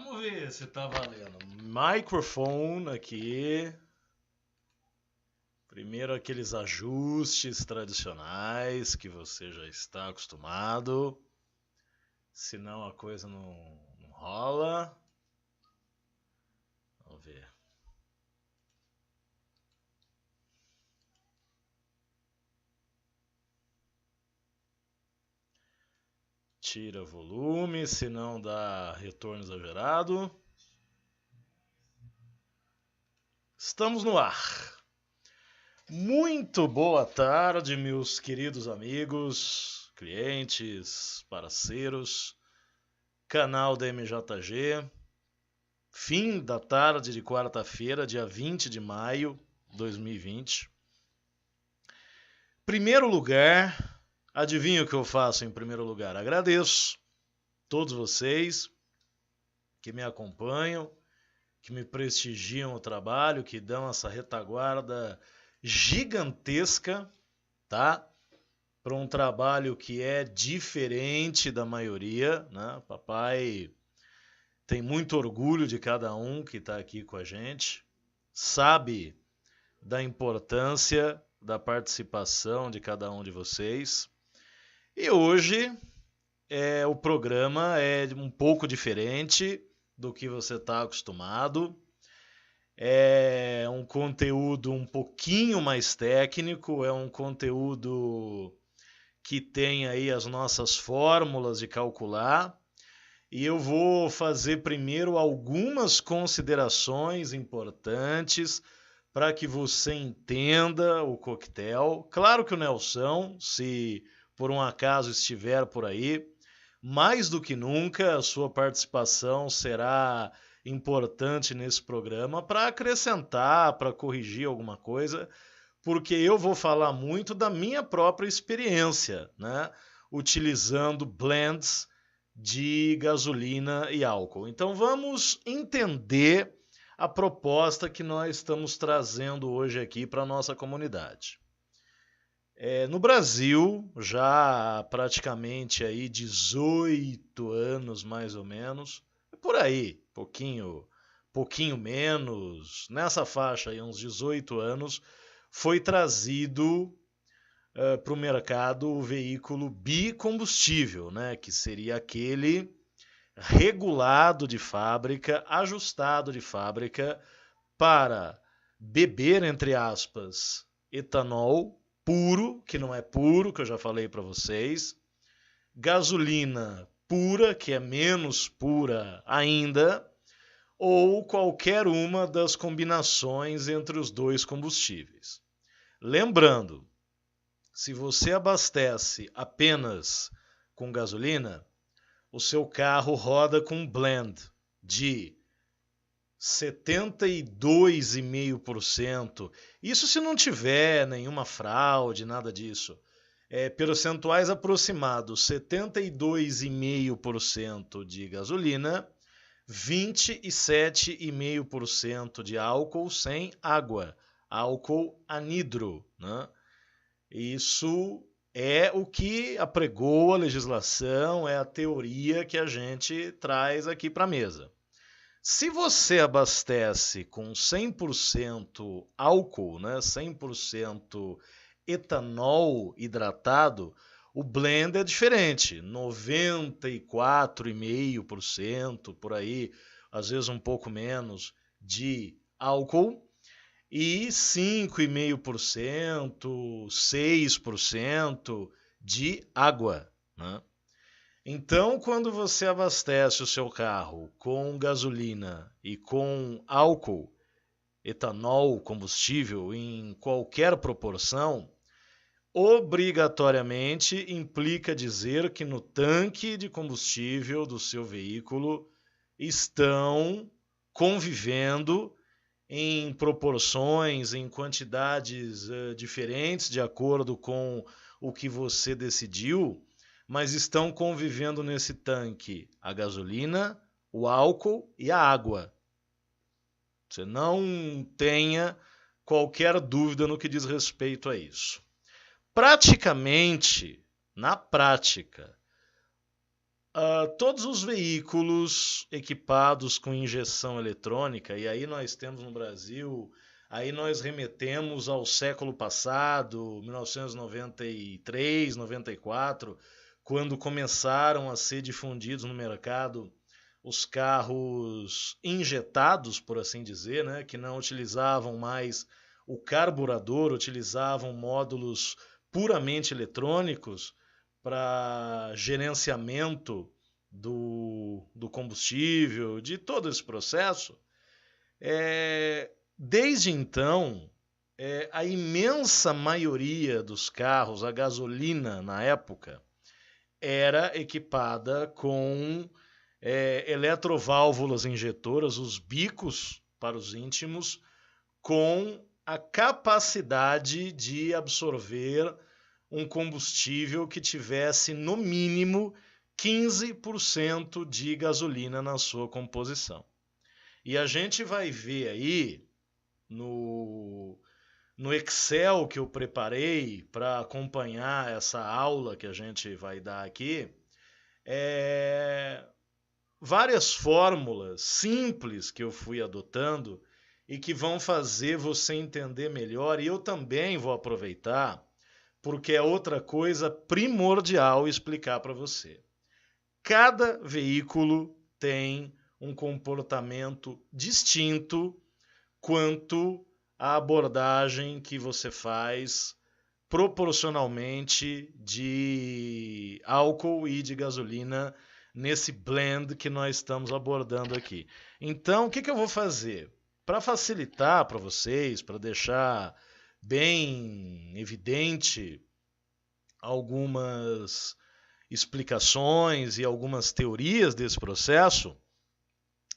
Vamos ver se tá valendo. Microphone aqui. Primeiro aqueles ajustes tradicionais que você já está acostumado. Senão a coisa não rola. Vamos ver. Tira volume, senão dá retorno exagerado. Estamos no ar. Muito boa tarde, meus queridos amigos, clientes, parceiros, canal da MJG. Fim da tarde de quarta-feira, dia 20 de maio de 2020. Primeiro lugar, adivinha o que eu faço em primeiro lugar? Agradeço todos vocês que me acompanham, que me prestigiam o trabalho, que dão essa retaguarda gigantesca, tá? Para um trabalho que é diferente da maioria, né? Papai tem muito orgulho de cada um que está aqui com a gente, sabe da importância da participação de cada um de vocês. E hoje o programa é um pouco diferente do que você está acostumado. É um conteúdo um pouquinho mais técnico, é um conteúdo que tem aí as nossas fórmulas de calcular. E eu vou fazer primeiro algumas considerações importantes para que você entenda o coquetel. Claro que o Nelson, se por um acaso estiver por aí, mais do que nunca a sua participação será importante nesse programa para acrescentar, para corrigir alguma coisa, porque eu vou falar muito da minha própria experiência, né? Utilizando blends de gasolina e álcool. Então vamos entender a proposta que nós estamos trazendo hoje aqui para a nossa comunidade. No Brasil, já há praticamente aí 18 anos mais ou menos, por aí, pouquinho menos, nessa faixa aí, uns 18 anos, foi trazido para o mercado o veículo bicombustível, né, que seria aquele regulado de fábrica, ajustado de fábrica para beber, entre aspas, etanol puro, que não é puro, que eu já falei para vocês, gasolina pura, que é menos pura ainda, ou qualquer uma das combinações entre os dois combustíveis. Lembrando, se você abastece apenas com gasolina, o seu carro roda com um blend de 72,5%. Isso se não tiver nenhuma fraude, nada disso. Percentuais aproximados, 72,5% de gasolina, 27,5% de álcool sem água, álcool anidro, né? Isso é o que apregou a legislação, é a teoria que a gente traz aqui para a mesa. Se você abastece com 100% álcool, né, 100% etanol hidratado, o blend é diferente, 94,5% por aí, às vezes um pouco menos, de álcool e 5,5%, 6% de água, né? Então, quando você abastece o seu carro com gasolina e com álcool, etanol, combustível, em qualquer proporção, obrigatoriamente implica dizer que no tanque de combustível do seu veículo estão convivendo em proporções, em quantidades diferentes, de acordo com o que você decidiu, mas estão convivendo nesse tanque a gasolina, o álcool e a água. Você não tenha qualquer dúvida no que diz respeito a isso. Praticamente, na prática, Todos os veículos equipados com injeção eletrônica, e aí nós temos no Brasil, aí nós remetemos ao século passado, 1993, 94, quando começaram a ser difundidos no mercado os carros injetados, por assim dizer, né, que não utilizavam mais o carburador, utilizavam módulos puramente eletrônicos para gerenciamento do combustível, de todo esse processo. Desde então, a imensa maioria dos carros, a gasolina na época, era equipada com eletroválvulas injetoras, os bicos para os íntimos, com a capacidade de absorver um combustível que tivesse no mínimo 15% de gasolina na sua composição. E a gente vai ver aí no Excel que eu preparei para acompanhar essa aula que a gente vai dar aqui, várias fórmulas simples que eu fui adotando e que vão fazer você entender melhor. E eu também vou aproveitar, porque é outra coisa primordial explicar para você. Cada veículo tem um comportamento distinto quanto à abordagem que você faz proporcionalmente de álcool e de gasolina nesse blend que nós estamos abordando aqui. Então, o que eu vou fazer? Para facilitar para vocês, para deixar bem evidente algumas explicações e algumas teorias desse processo,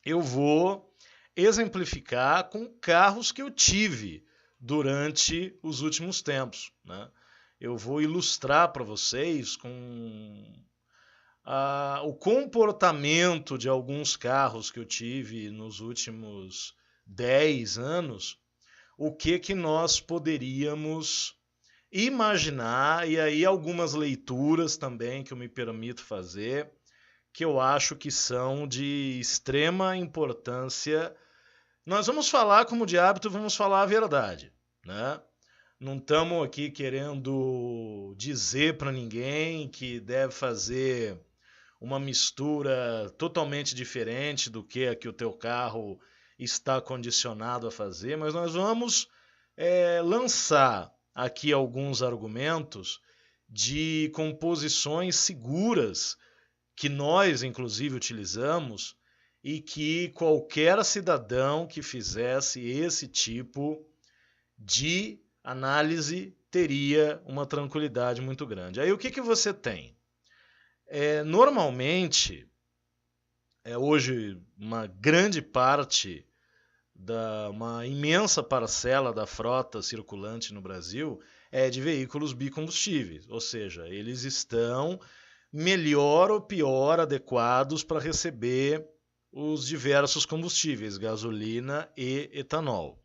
eu vou exemplificar com carros que eu tive durante os últimos tempos, né? Eu vou ilustrar para vocês com o comportamento de alguns carros que eu tive nos últimos 10 anos, o que nós poderíamos imaginar, e aí algumas leituras também que eu me permito fazer, que eu acho que são de extrema importância. Nós vamos falar, como de hábito, vamos falar a verdade, né? Não estamos aqui querendo dizer para ninguém que deve fazer uma mistura totalmente diferente do que a que o teu carro está condicionado a fazer, mas nós vamos lançar aqui alguns argumentos de composições seguras que nós, inclusive, utilizamos e que qualquer cidadão que fizesse esse tipo de análise teria uma tranquilidade muito grande. Aí o que você tem? Normalmente, hoje, uma grande parte, uma imensa parcela da frota circulante no Brasil é de veículos bicombustíveis, ou seja, eles estão melhor ou pior adequados para receber os diversos combustíveis, gasolina e etanol.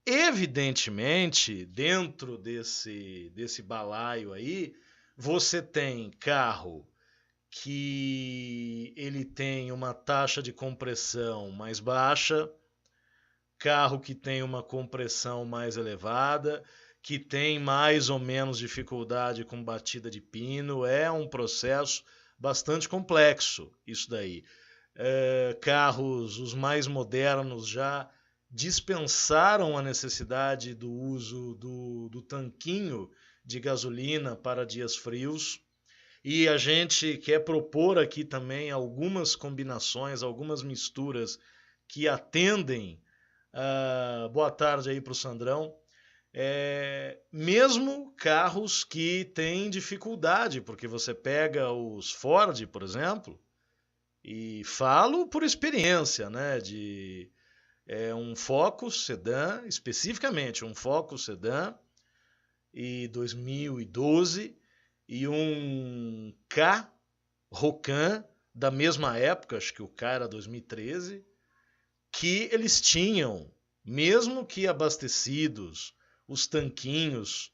Evidentemente, dentro desse balaio aí, você tem carro que ele tem uma taxa de compressão mais baixa, carro que tem uma compressão mais elevada, que tem mais ou menos dificuldade com batida de pino. É um processo bastante complexo isso daí. Carros, os mais modernos, já dispensaram a necessidade do uso do tanquinho de gasolina para dias frios. E a gente quer propor aqui também algumas combinações, algumas misturas que atendem. Boa tarde aí para o Sandrão. Mesmo carros que têm dificuldade, porque você pega os Ford, por exemplo, e falo por experiência, né, de um Focus sedã, especificamente um Focus sedã, e 2012, e um K Rocan da mesma época, acho que o K era 2013, que eles tinham, mesmo que abastecidos, os tanquinhos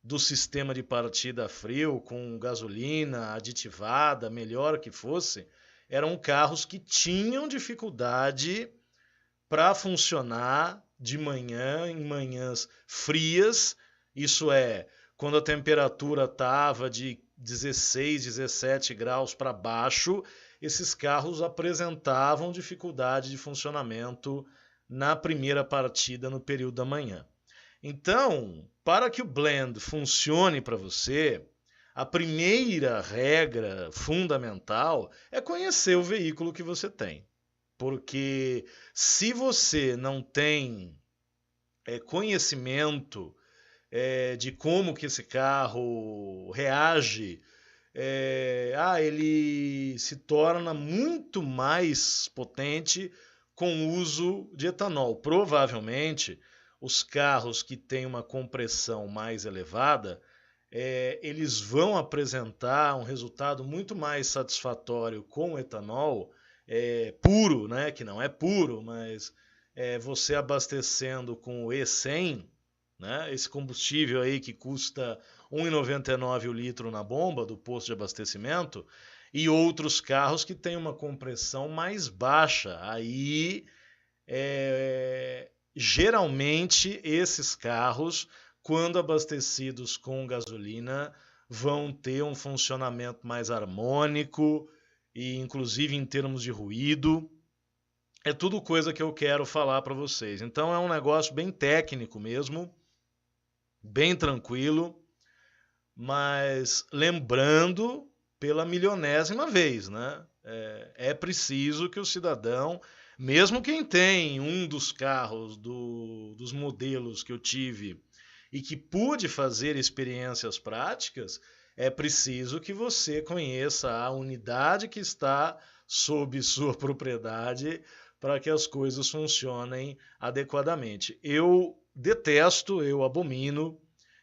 do sistema de partida a frio, com gasolina aditivada, melhor que fosse, eram carros que tinham dificuldade para funcionar de manhã, em manhãs frias, isso é, quando a temperatura estava de 16, 17 graus para baixo, esses carros apresentavam dificuldade de funcionamento na primeira partida no período da manhã. Então, para que o blend funcione para você, a primeira regra fundamental é conhecer o veículo que você tem. Porque se você não tem conhecimento de como que esse carro reage, ele se torna muito mais potente com o uso de etanol. Provavelmente, os carros que têm uma compressão mais elevada, eles vão apresentar um resultado muito mais satisfatório com o etanol puro, né? Que não é puro, mas você abastecendo com o E100, né? Esse combustível aí que custa R$ 1,99 o litro na bomba do posto de abastecimento, e outros carros que têm uma compressão mais baixa. Aí, geralmente, esses carros, quando abastecidos com gasolina, vão ter um funcionamento mais harmônico, e inclusive em termos de ruído. É tudo coisa que eu quero falar para vocês. Então é um negócio bem técnico mesmo, bem tranquilo, mas lembrando pela milionésima vez, né? É preciso que o cidadão, mesmo quem tem um dos carros dos modelos que eu tive e que pude fazer experiências práticas, é preciso que você conheça a unidade que está sob sua propriedade para que as coisas funcionem adequadamente. Eu detesto, eu abomino,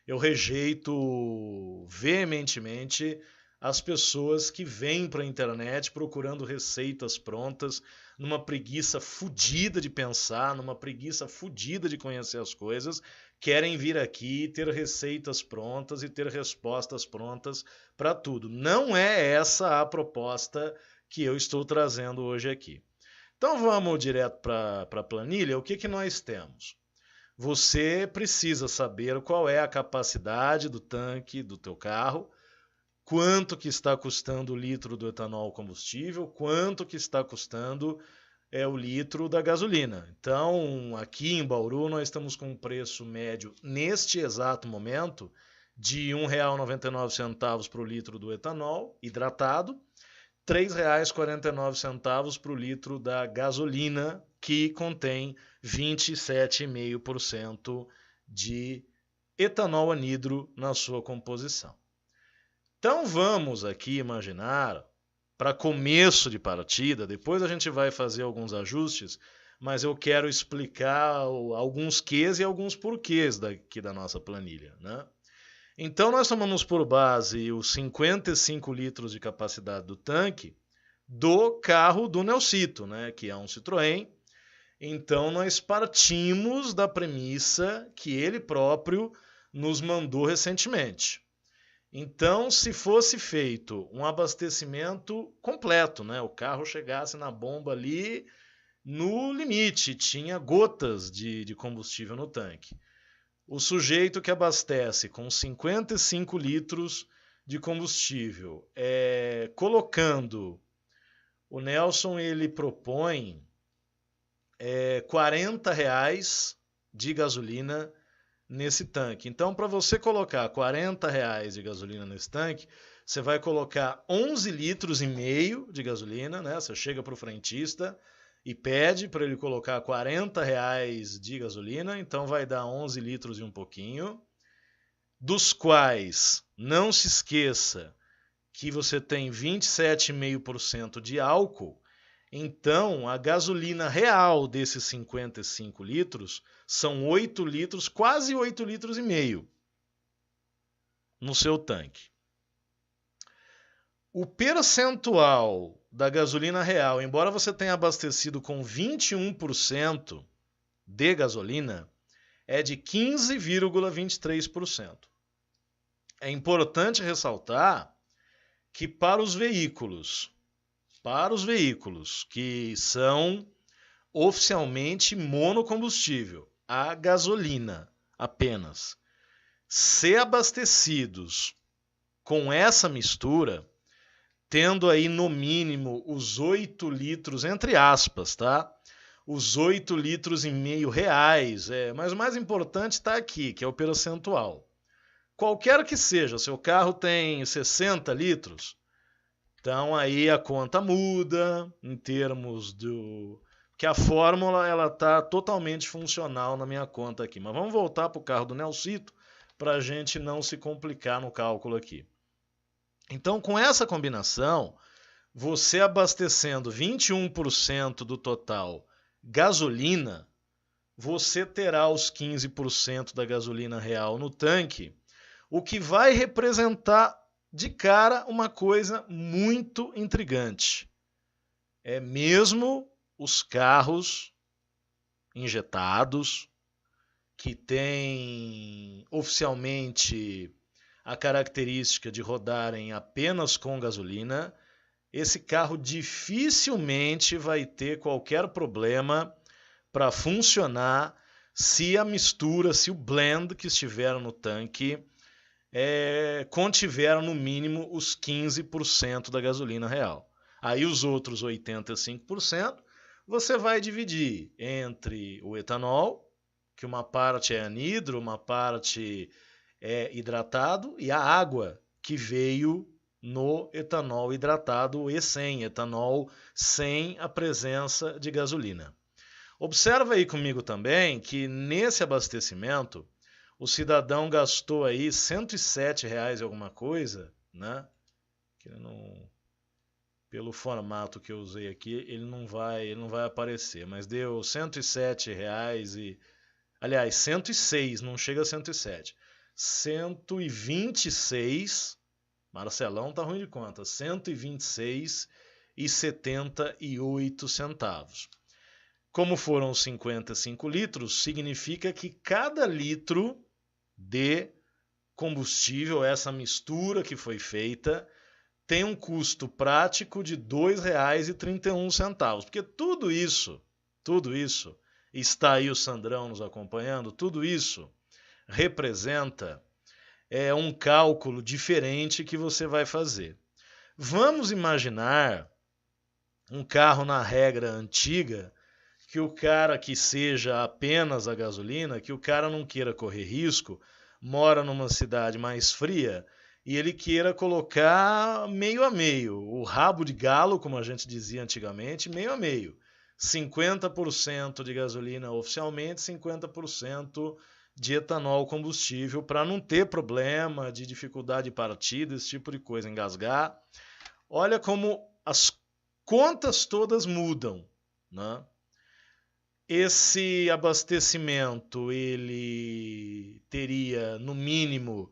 eu rejeito veementemente as pessoas que vêm para a internet procurando receitas prontas, numa preguiça fodida de pensar, numa preguiça fodida de conhecer as coisas, querem vir aqui ter receitas prontas e ter respostas prontas para tudo. Não é essa a proposta que eu estou trazendo hoje aqui. Então vamos direto para a planilha. O que nós temos? Você precisa saber qual é a capacidade do tanque do teu carro, quanto que está custando o litro do etanol combustível, quanto que está custando o litro da gasolina. Então, aqui em Bauru, nós estamos com um preço médio, neste exato momento, de R$ 1,99 para o litro do etanol hidratado, R$ 3,49 para o litro da gasolina, que contém 27,5% de etanol anidro na sua composição. Então vamos aqui imaginar, para começo de partida, depois a gente vai fazer alguns ajustes, mas eu quero explicar alguns quês e alguns porquês daqui da nossa planilha, né? Então nós tomamos por base os 55 litros de capacidade do tanque do carro do Nelsito, né, que é um Citroën. Então nós partimos da premissa que ele próprio nos mandou recentemente. Então, se fosse feito um abastecimento completo, né, o carro chegasse na bomba ali no limite, tinha gotas de combustível no tanque. O sujeito que abastece com 55 litros de combustível, colocando, o Nelson ele propõe R$40 de gasolina nesse tanque. Então, para você colocar R$40 de gasolina nesse tanque, você vai colocar 11 litros e meio de gasolina, né? Você chega para o frentista e pede para ele colocar R$40 de gasolina, então vai dar 11 litros e um pouquinho, dos quais, não se esqueça que você tem 27,5% de álcool. Então, a gasolina real desses 55 litros são 8 litros, quase 8 litros e meio no seu tanque. O percentual da gasolina real, embora você tenha abastecido com 21% de gasolina, é de 15,23%. é importante ressaltar que para os veículos que são oficialmente monocombustível, a gasolina apenas, ser abastecidos com essa mistura, tendo aí no mínimo os 8 litros, entre aspas, tá? Os 8 litros e meio reais, mas o mais importante está aqui, que é o percentual. Qualquer que seja, seu carro tem 60 litros, então aí a conta muda em termos do... que a fórmula ela está totalmente funcional na minha conta aqui. Mas vamos voltar para o carro do Nelsito para a gente não se complicar no cálculo aqui. Então, com essa combinação, você abastecendo 21% do total gasolina, você terá os 15% da gasolina real no tanque, o que vai representar de cara uma coisa muito intrigante. É mesmo os carros injetados, que têm oficialmente a característica de rodarem apenas com gasolina, esse carro dificilmente vai ter qualquer problema para funcionar se a mistura, se o blend que estiver no tanque contiver no mínimo os 15% da gasolina real. Aí os outros 85% você vai dividir entre o etanol, que uma parte é anidro, uma parte é hidratado, e a água que veio no etanol hidratado E100, etanol sem a presença de gasolina. Observa aí comigo também que nesse abastecimento o cidadão gastou aí R$107 e alguma coisa, né? Que não, pelo formato que eu usei aqui, ele não vai aparecer, mas deu R$107 e... Aliás, 106, não chega a 107. 126, Marcelão tá ruim de conta, 126,78 centavos. Como foram 55 litros, significa que cada litro de combustível, essa mistura que foi feita, tem um custo prático de R$ 2,31. Porque tudo isso, está aí o Sandrão nos acompanhando, tudo isso representa um cálculo diferente que você vai fazer. Vamos imaginar um carro na regra antiga, que o cara que seja apenas a gasolina, que o cara não queira correr risco, mora numa cidade mais fria e ele queira colocar meio a meio, o rabo de galo, como a gente dizia antigamente, meio a meio. 50% de gasolina oficialmente, 50% de etanol combustível, para não ter problema de dificuldade de partida, esse tipo de coisa, engasgar. Olha como as contas todas mudam, né? Esse abastecimento ele teria no mínimo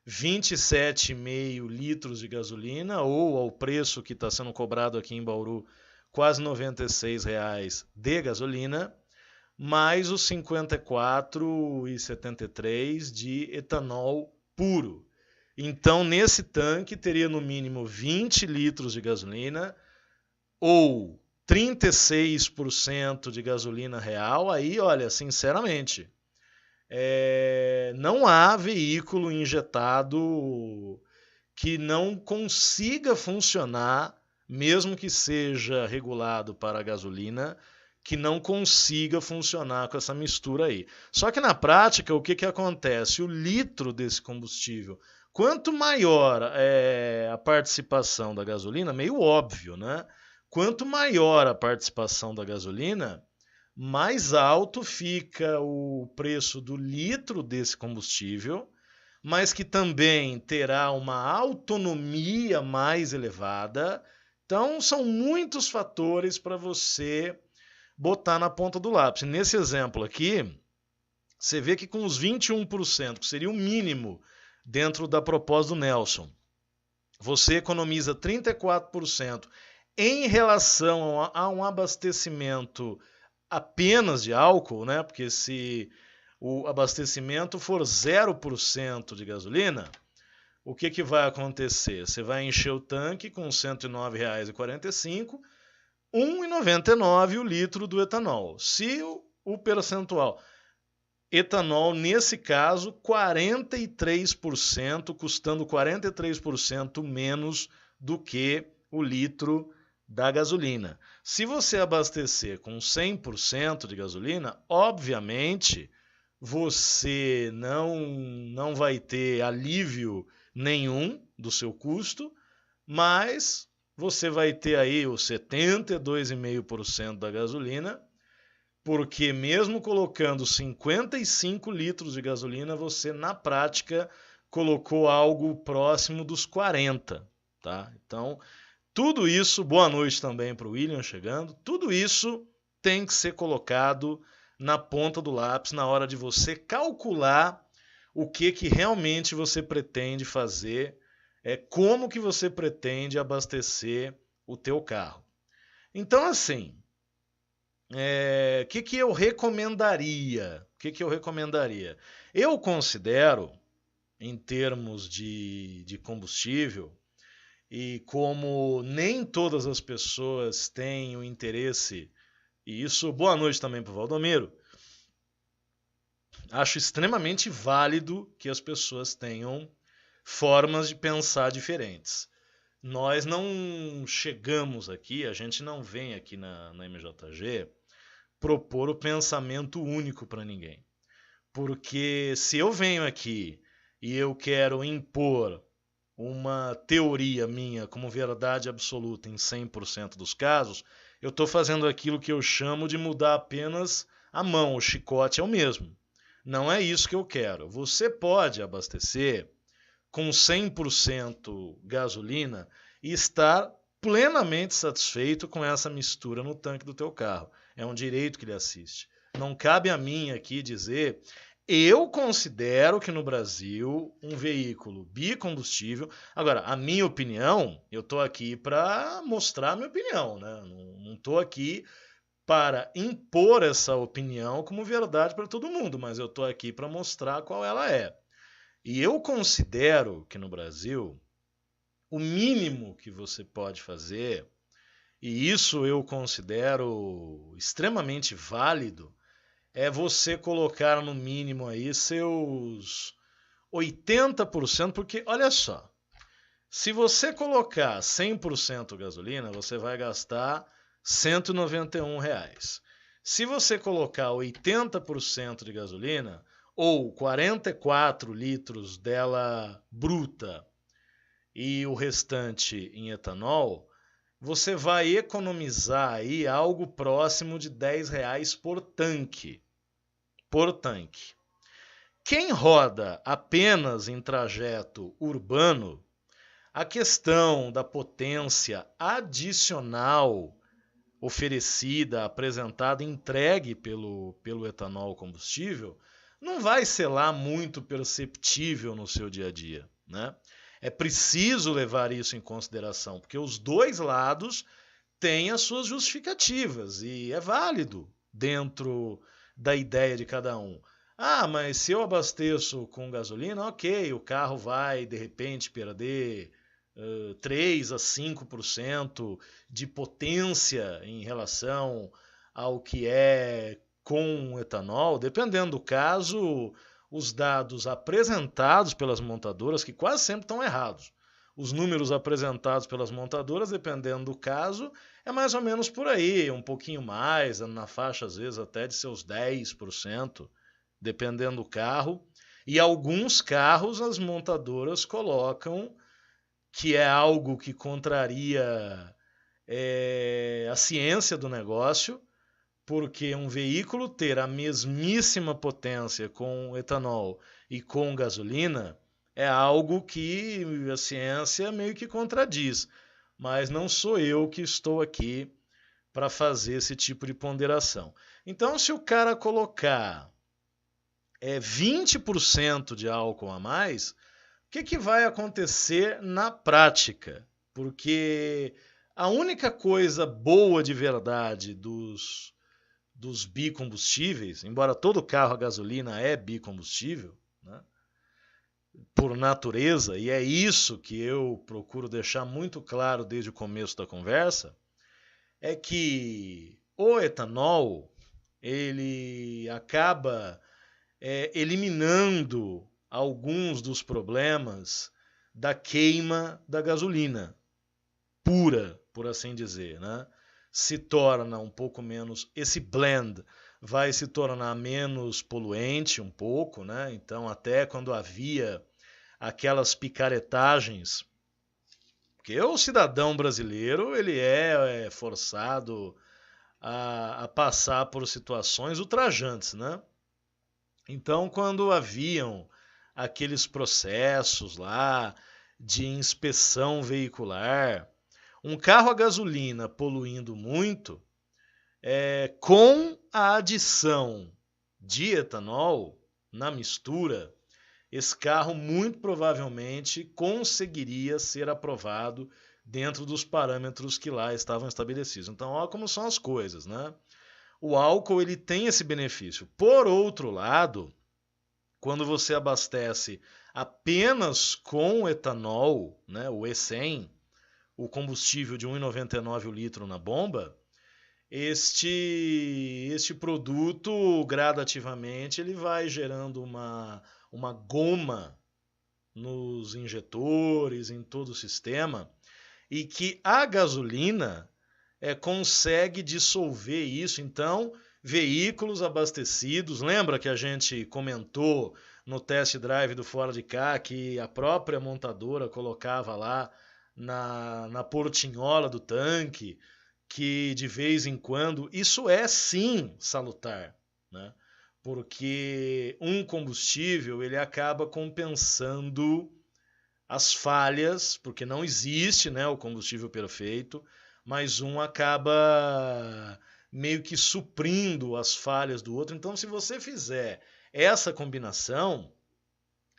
27,5 litros de gasolina, ou ao preço que está sendo cobrado aqui em Bauru, quase R$ 96 de gasolina, mais os 54,73 de etanol puro. Então, nesse tanque teria no mínimo 20 litros de gasolina, ou 36% de gasolina real. Aí, olha, sinceramente, não há veículo injetado que não consiga funcionar, mesmo que seja regulado para a gasolina, que não consiga funcionar com essa mistura aí. Só que na prática, o que acontece? O litro desse combustível, quanto maior a participação da gasolina, meio óbvio, né? Quanto maior a participação da gasolina, mais alto fica o preço do litro desse combustível, mas que também terá uma autonomia mais elevada. Então, são muitos fatores para você botar na ponta do lápis. Nesse exemplo aqui, você vê que com os 21%, que seria o mínimo dentro da proposta do Nelson, você economiza 34% em relação a um abastecimento apenas de álcool, né? Porque se o abastecimento for 0% de gasolina, o que vai acontecer? Você vai encher o tanque com R$ 109,45, R$ 1,99 o litro do etanol. Se o percentual... Etanol, nesse caso, 43%, custando 43% menos do que o litro da gasolina. Se você abastecer com 100% de gasolina, obviamente você não vai ter alívio nenhum do seu custo, mas você vai ter aí os 72,5% da gasolina, porque mesmo colocando 55 litros de gasolina, você na prática colocou algo próximo dos 40, tá? Então, tudo isso, boa noite também para o William chegando, tudo isso tem que ser colocado na ponta do lápis na hora de você calcular o que realmente você pretende fazer, como que você pretende abastecer o teu carro. Então, assim, o que eu recomendaria? Eu considero, em termos de combustível, e como nem todas as pessoas têm o interesse, e isso, boa noite também para o Valdomiro, acho extremamente válido que as pessoas tenham formas de pensar diferentes. Nós não chegamos aqui, a gente não vem aqui na MJG propor o pensamento único para ninguém. Porque se eu venho aqui e eu quero impor uma teoria minha como verdade absoluta em 100% dos casos, eu estou fazendo aquilo que eu chamo de mudar apenas a mão, o chicote é o mesmo. Não é isso que eu quero. Você pode abastecer com 100% gasolina e estar plenamente satisfeito com essa mistura no tanque do teu carro. É um direito que lhe assiste. Não cabe a mim aqui dizer... Eu considero que no Brasil um veículo bicombustível... Agora, a minha opinião, eu estou aqui para mostrar a minha opinião, né? Não estou aqui para impor essa opinião como verdade para todo mundo, mas eu estou aqui para mostrar qual ela é. E eu considero que no Brasil, o mínimo que você pode fazer, e isso eu considero extremamente válido, é você colocar no mínimo aí seus 80%, porque olha só, se você colocar 100% gasolina, você vai gastar R$ 191. Se você colocar 80% de gasolina, ou 44 litros dela bruta e o restante em etanol, você vai economizar aí algo próximo de R$ 10 por tanque. Quem roda apenas em trajeto urbano, a questão da potência adicional oferecida, apresentada, entregue pelo etanol combustível, não vai ser lá muito perceptível no seu dia a dia, né? É preciso levar isso em consideração, porque os dois lados têm as suas justificativas e é válido dentro da ideia de cada um. Ah, mas se eu abasteço com gasolina, ok, o carro vai de repente perder 3 a 5% de potência em relação ao que é com etanol, dependendo do caso, os dados apresentados pelas montadoras, que quase sempre estão errados. Os números apresentados pelas montadoras, dependendo do caso, é mais ou menos por aí, um pouquinho mais, na faixa às vezes até de seus 10%, dependendo do carro. E alguns carros as montadoras colocam que é algo que contraria a ciência do negócio, porque um veículo ter a mesmíssima potência com etanol e com gasolina é algo que a ciência meio que contradiz. Mas não sou eu que estou aqui para fazer esse tipo de ponderação. Então, se o cara colocar 20% de álcool a mais, o que vai acontecer na prática? Porque a única coisa boa de verdade dos bicombustíveis, embora todo carro a gasolina é bicombustível, né? por natureza, e é isso que eu procuro deixar muito claro desde o começo da conversa, é que o etanol ele acaba eliminando alguns dos problemas da queima da gasolina pura, por assim dizer, né? Se torna um pouco menos, esse blend vai se tornar menos poluente um pouco, né? Então até quando havia aquelas picaretagens, porque o cidadão brasileiro ele é forçado a passar por situações ultrajantes, né? Então quando haviam aqueles processos lá de inspeção veicular, um carro a gasolina poluindo muito, com a adição de etanol na mistura, esse carro muito provavelmente conseguiria ser aprovado dentro dos parâmetros que lá estavam estabelecidos. Então, olha como são as coisas, né? O álcool ele tem esse benefício. Por outro lado, quando você abastece apenas com etanol, né, o E100, o combustível de 1,99 o litro na bomba, este produto gradativamente ele vai gerando uma goma nos injetores, em todo o sistema, e que a gasolina consegue dissolver isso. Então, veículos abastecidos, lembra que a gente comentou no test drive do Fora de Cá que a própria montadora colocava lá na portinhola do tanque, que de vez em quando, isso é sim salutar, né? Porque um combustível ele acaba compensando as falhas, porque não existe, né, o combustível perfeito, mas um acaba meio que suprindo as falhas do outro. Então, se você fizer essa combinação,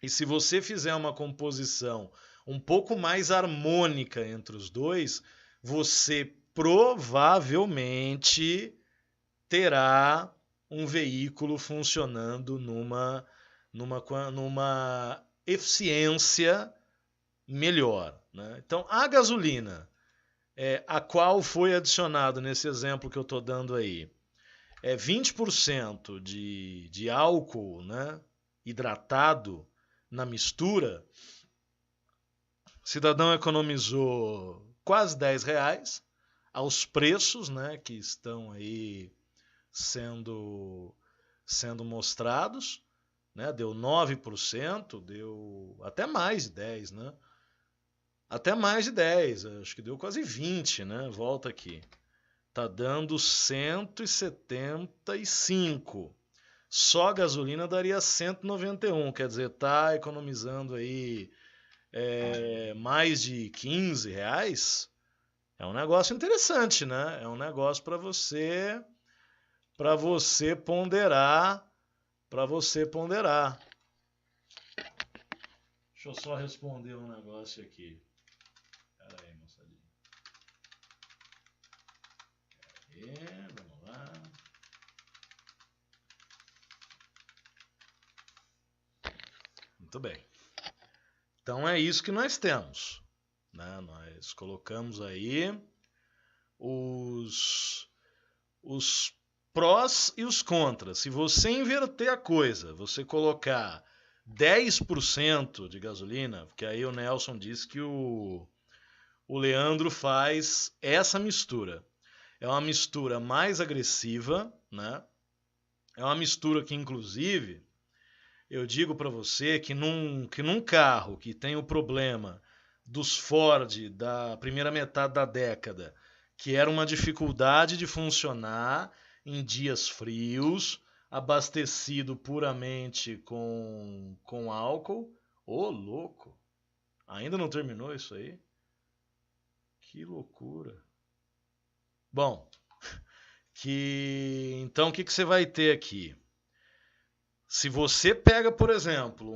e se você fizer uma composição um pouco mais harmônica entre os dois, você provavelmente terá um veículo funcionando numa eficiência melhor, né? Então, a gasolina, a qual foi adicionado nesse exemplo que eu estou dando aí, 20% de álcool, né, hidratado na mistura, o cidadão economizou quase R$ 10 aos preços, né, que estão aí sendo mostrados, né, deu 9%, deu até mais de 10, né? Até mais de 10, acho que deu quase 20, né? Volta aqui. Tá dando 175. Só a gasolina daria 191, quer dizer, tá economizando aí mais de R$ 15. É um negócio interessante, né? É um negócio para você ponderar, Deixa eu só responder um negócio aqui. Pera aí, moçadinha. Vamos lá. Muito bem. Então é isso que nós temos, né? Nós colocamos aí os prós e os contras. Se você inverter a coisa, você colocar 10% de gasolina, porque aí o Nelson disse que o Leandro faz essa mistura. É uma mistura mais agressiva, né? É uma mistura que, inclusive, eu digo para você que num carro que tem o problema dos Ford da primeira metade da década, que era uma dificuldade de funcionar em dias frios, abastecido puramente com álcool. Ô, louco! Ainda não terminou isso aí? Que loucura! Bom, então o que você vai ter aqui? Se você pega, por exemplo,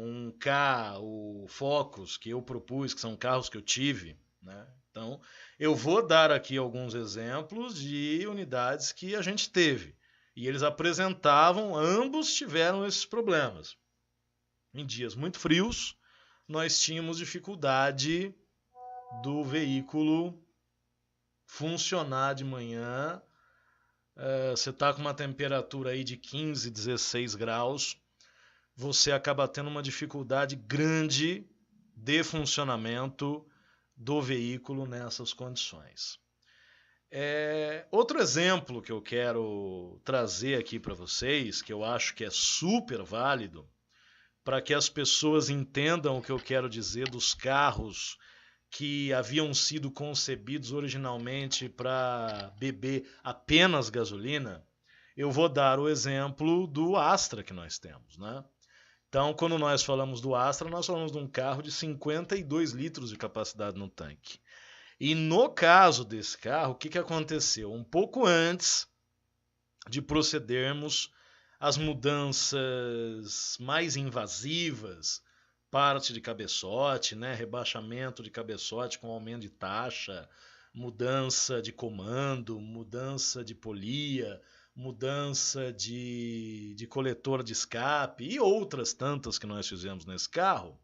o Focus que eu propus, que são carros que eu tive, né? Então, eu vou dar aqui alguns exemplos de unidades que a gente teve. E eles apresentavam, ambos tiveram esses problemas. Em dias muito frios, nós tínhamos dificuldade do veículo funcionar de manhã. Você está com uma temperatura aí de 15, 16 graus, você acaba tendo uma dificuldade grande de funcionamento do veículo nessas condições. Outro exemplo que eu quero trazer aqui para vocês, que eu acho que é super válido, para que as pessoas entendam o que eu quero dizer dos carros que haviam sido concebidos originalmente para beber apenas gasolina, eu vou dar o exemplo do Astra que nós temos, né? Então, quando nós falamos do Astra, nós falamos de um carro de 52 litros de capacidade no tanque. E no caso desse carro, o que aconteceu? Um pouco antes de procedermos às mudanças mais invasivas, parte de cabeçote, né? Rebaixamento de cabeçote com aumento de taxa, mudança de comando, mudança de polia, mudança de coletor de escape e outras tantas que nós fizemos nesse carro,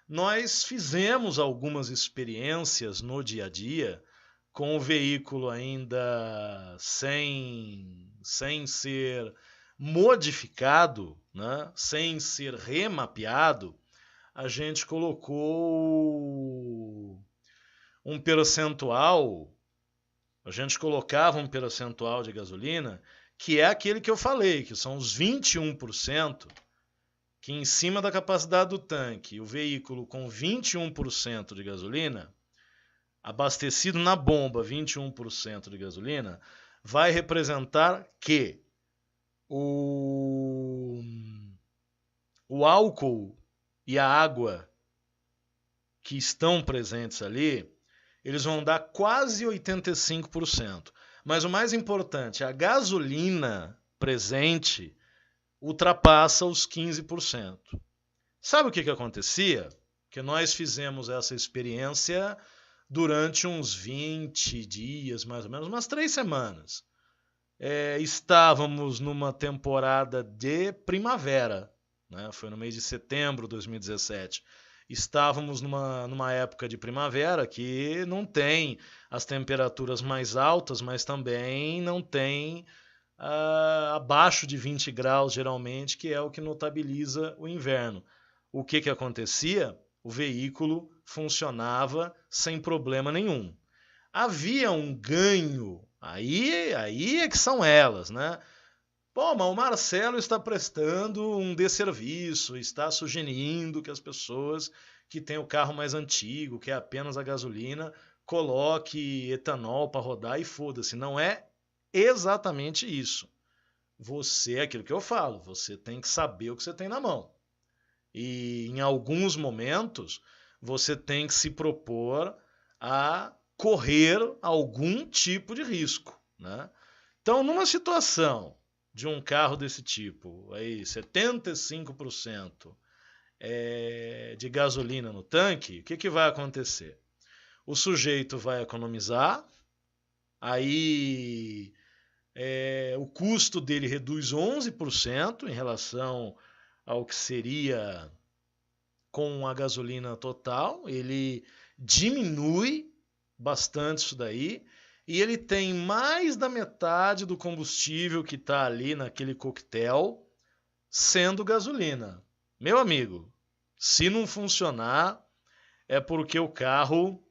nós fizemos algumas experiências no dia a dia com o veículo ainda sem ser modificado, né? Sem ser remapeado. A gente colocou um percentual, a gente colocava um percentual de gasolina, que é aquele que eu falei, que são os 21%, que em cima da capacidade do tanque, o veículo com 21% de gasolina, abastecido na bomba 21% de gasolina, vai representar que o álcool e a água que estão presentes ali, eles vão dar quase 85%. Mas o mais importante, a gasolina presente ultrapassa os 15%. Sabe o que acontecia? Que nós fizemos essa experiência durante uns 20 dias, mais ou menos, umas 3 semanas. Estávamos numa temporada de primavera, né? Foi no mês de setembro de 2017. Estávamos numa época de primavera que não tem as temperaturas mais altas, mas também não tem abaixo de 20 graus, geralmente, que é o que notabiliza o inverno. O que acontecia? O veículo funcionava sem problema nenhum. Havia um ganho, aí é que são elas, né? Pô, mas o Marcelo está prestando um desserviço, está sugerindo que as pessoas que têm o carro mais antigo, que é apenas a gasolina, coloque etanol para rodar e foda-se. Não é exatamente isso. Você, é aquilo que eu falo, você tem que saber o que você tem na mão. E em alguns momentos, você tem que se propor a correr algum tipo de risco, né? Então, numa situação de um carro desse tipo, aí 75% de gasolina no tanque, o que vai acontecer? O sujeito vai economizar, aí o custo dele reduz 11% em relação ao que seria com a gasolina total, ele diminui bastante isso daí, e ele tem mais da metade do combustível que está ali naquele coquetel sendo gasolina. Meu amigo, se não funcionar, é porque o carro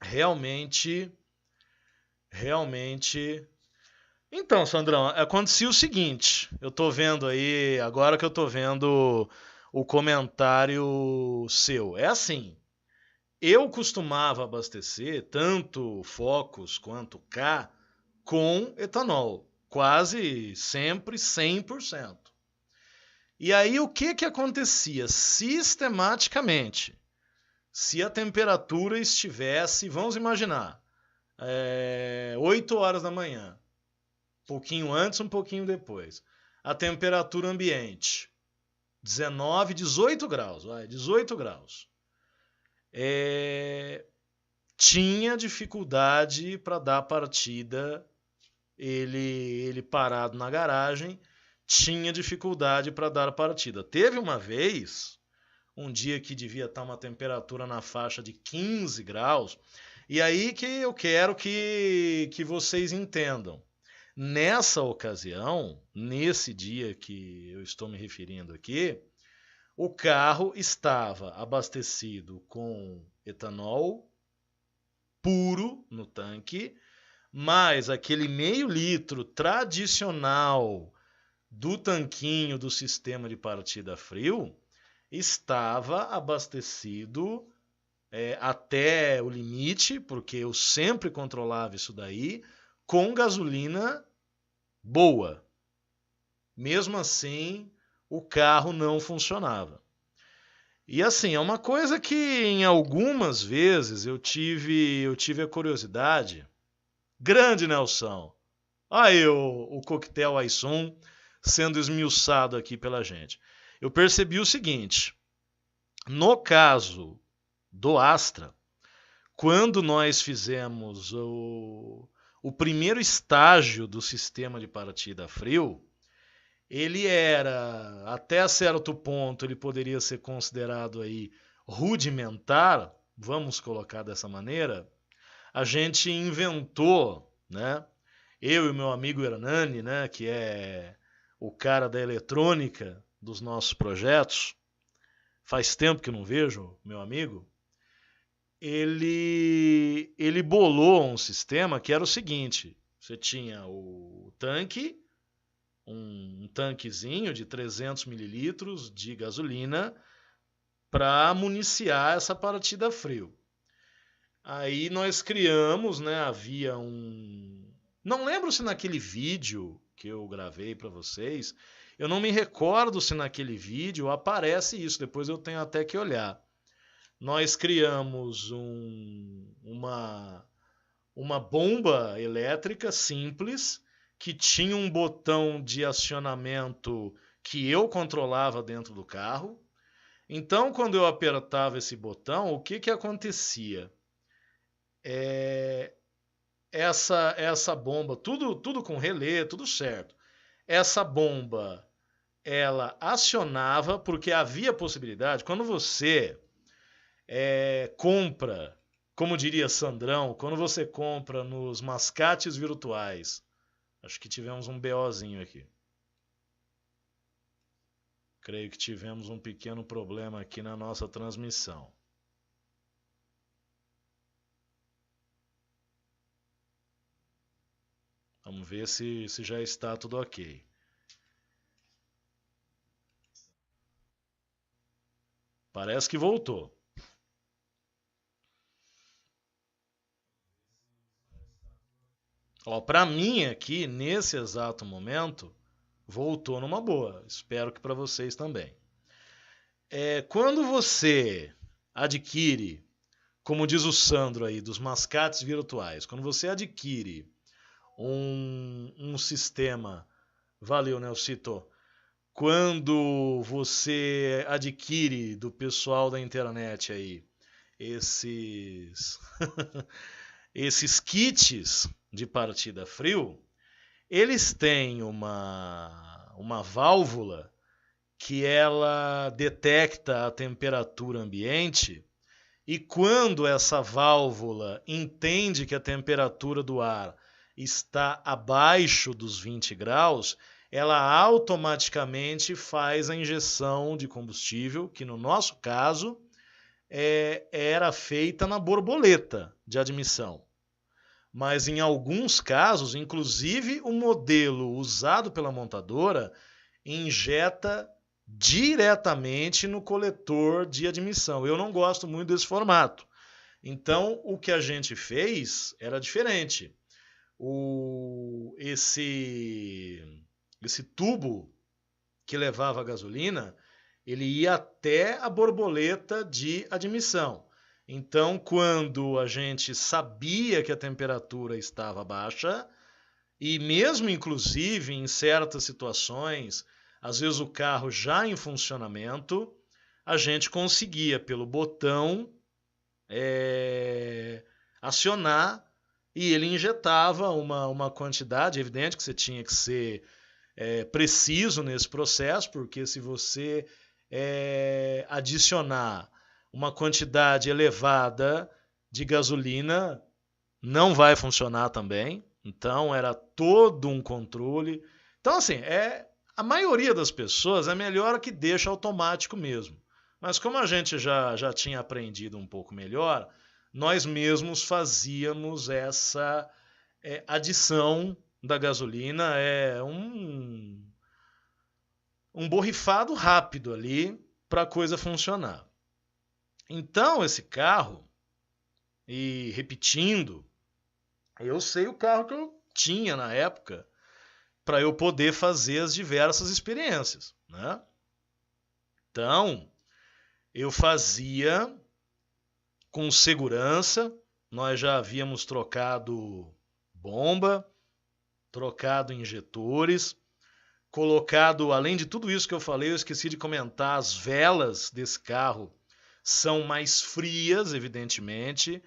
realmente... Então, Sandrão, acontecia o seguinte, eu tô vendo aí, agora que eu tô vendo o comentário seu, é assim, eu costumava abastecer tanto Focus quanto K com etanol, quase sempre 100%. E aí o que acontecia? Sistematicamente, se a temperatura estivesse, vamos imaginar, 8 horas da manhã, um pouquinho antes, um pouquinho depois, a temperatura ambiente, 18 graus, 18 graus. Tinha dificuldade para dar partida, ele parado na garagem, tinha dificuldade para dar partida. Teve uma vez, um dia que devia estar uma temperatura na faixa de 15 graus. E aí que eu quero que vocês entendam. Nessa ocasião, nesse dia que eu estou me referindo aqui, o carro estava abastecido com etanol puro no tanque, mais aquele meio litro tradicional do tanquinho do sistema de partida frio estava abastecido até o limite, porque eu sempre controlava isso daí, com gasolina boa. Mesmo assim, o carro não funcionava. E assim, é uma coisa que em algumas vezes eu tive a curiosidade. Grande Nelson! Aí o coquetel Aisum sendo esmiuçado aqui pela gente. Eu percebi o seguinte: no caso do Astra, quando nós fizemos o primeiro estágio do sistema de partida frio, ele era, até certo ponto, ele poderia ser considerado aí rudimentar, vamos colocar dessa maneira. A gente inventou, né? Eu e o meu amigo Hernani, né, que é o cara da eletrônica dos nossos projetos, faz tempo que eu não vejo, meu amigo, ele bolou um sistema que era o seguinte: você tinha o tanque, um tanquezinho de 300 mililitros de gasolina para municiar essa partida frio. Aí nós criamos, né, havia não lembro se naquele vídeo que eu gravei para vocês, eu não me recordo se naquele vídeo aparece isso, depois eu tenho até que olhar. Nós criamos uma bomba elétrica simples que tinha um botão de acionamento que eu controlava dentro do carro. Então, quando eu apertava esse botão, o que acontecia? Essa bomba, tudo com relé, tudo certo. Essa bomba, ela acionava porque havia possibilidade, quando você compra, como diria Sandrão, quando você compra nos mascates virtuais, acho que tivemos um BOzinho aqui. Creio que tivemos um pequeno problema aqui na nossa transmissão. Vamos ver se já está tudo ok. Parece que voltou. Ó, para mim aqui, nesse exato momento, voltou numa boa. Espero que para vocês também. Quando você adquire, como diz o Sandro aí, dos mascates virtuais, quando você adquire um sistema, valeu, Nelsito, quando você adquire do pessoal da internet aí esses esses kits de partida frio, eles têm uma válvula que ela detecta a temperatura ambiente e quando essa válvula entende que a temperatura do ar está abaixo dos 20 graus, ela automaticamente faz a injeção de combustível, que no nosso caso era feita na borboleta de admissão. Mas em alguns casos, inclusive o modelo usado pela montadora injeta diretamente no coletor de admissão. Eu não gosto muito desse formato. Então, o que a gente fez era diferente. Esse tubo que levava a gasolina, ele ia até a borboleta de admissão. Então, quando a gente sabia que a temperatura estava baixa, e mesmo inclusive em certas situações, às vezes o carro já em funcionamento, a gente conseguia pelo botão acionar e ele injetava uma quantidade, evidente que você tinha que ser preciso nesse processo, porque se você adicionar uma quantidade elevada de gasolina, não vai funcionar também. Então era todo um controle. Então assim, a maioria das pessoas é melhor que deixa automático mesmo. Mas como a gente já tinha aprendido um pouco melhor, nós mesmos fazíamos essa adição da gasolina, um borrifado rápido ali para a coisa funcionar. Então esse carro, e repetindo, eu sei o carro que eu tinha na época para eu poder fazer as diversas experiências, né? Então, eu fazia com segurança, nós já havíamos trocado bomba, trocado injetores, colocado, além de tudo isso que eu falei, eu esqueci de comentar, as velas desse carro são mais frias, evidentemente,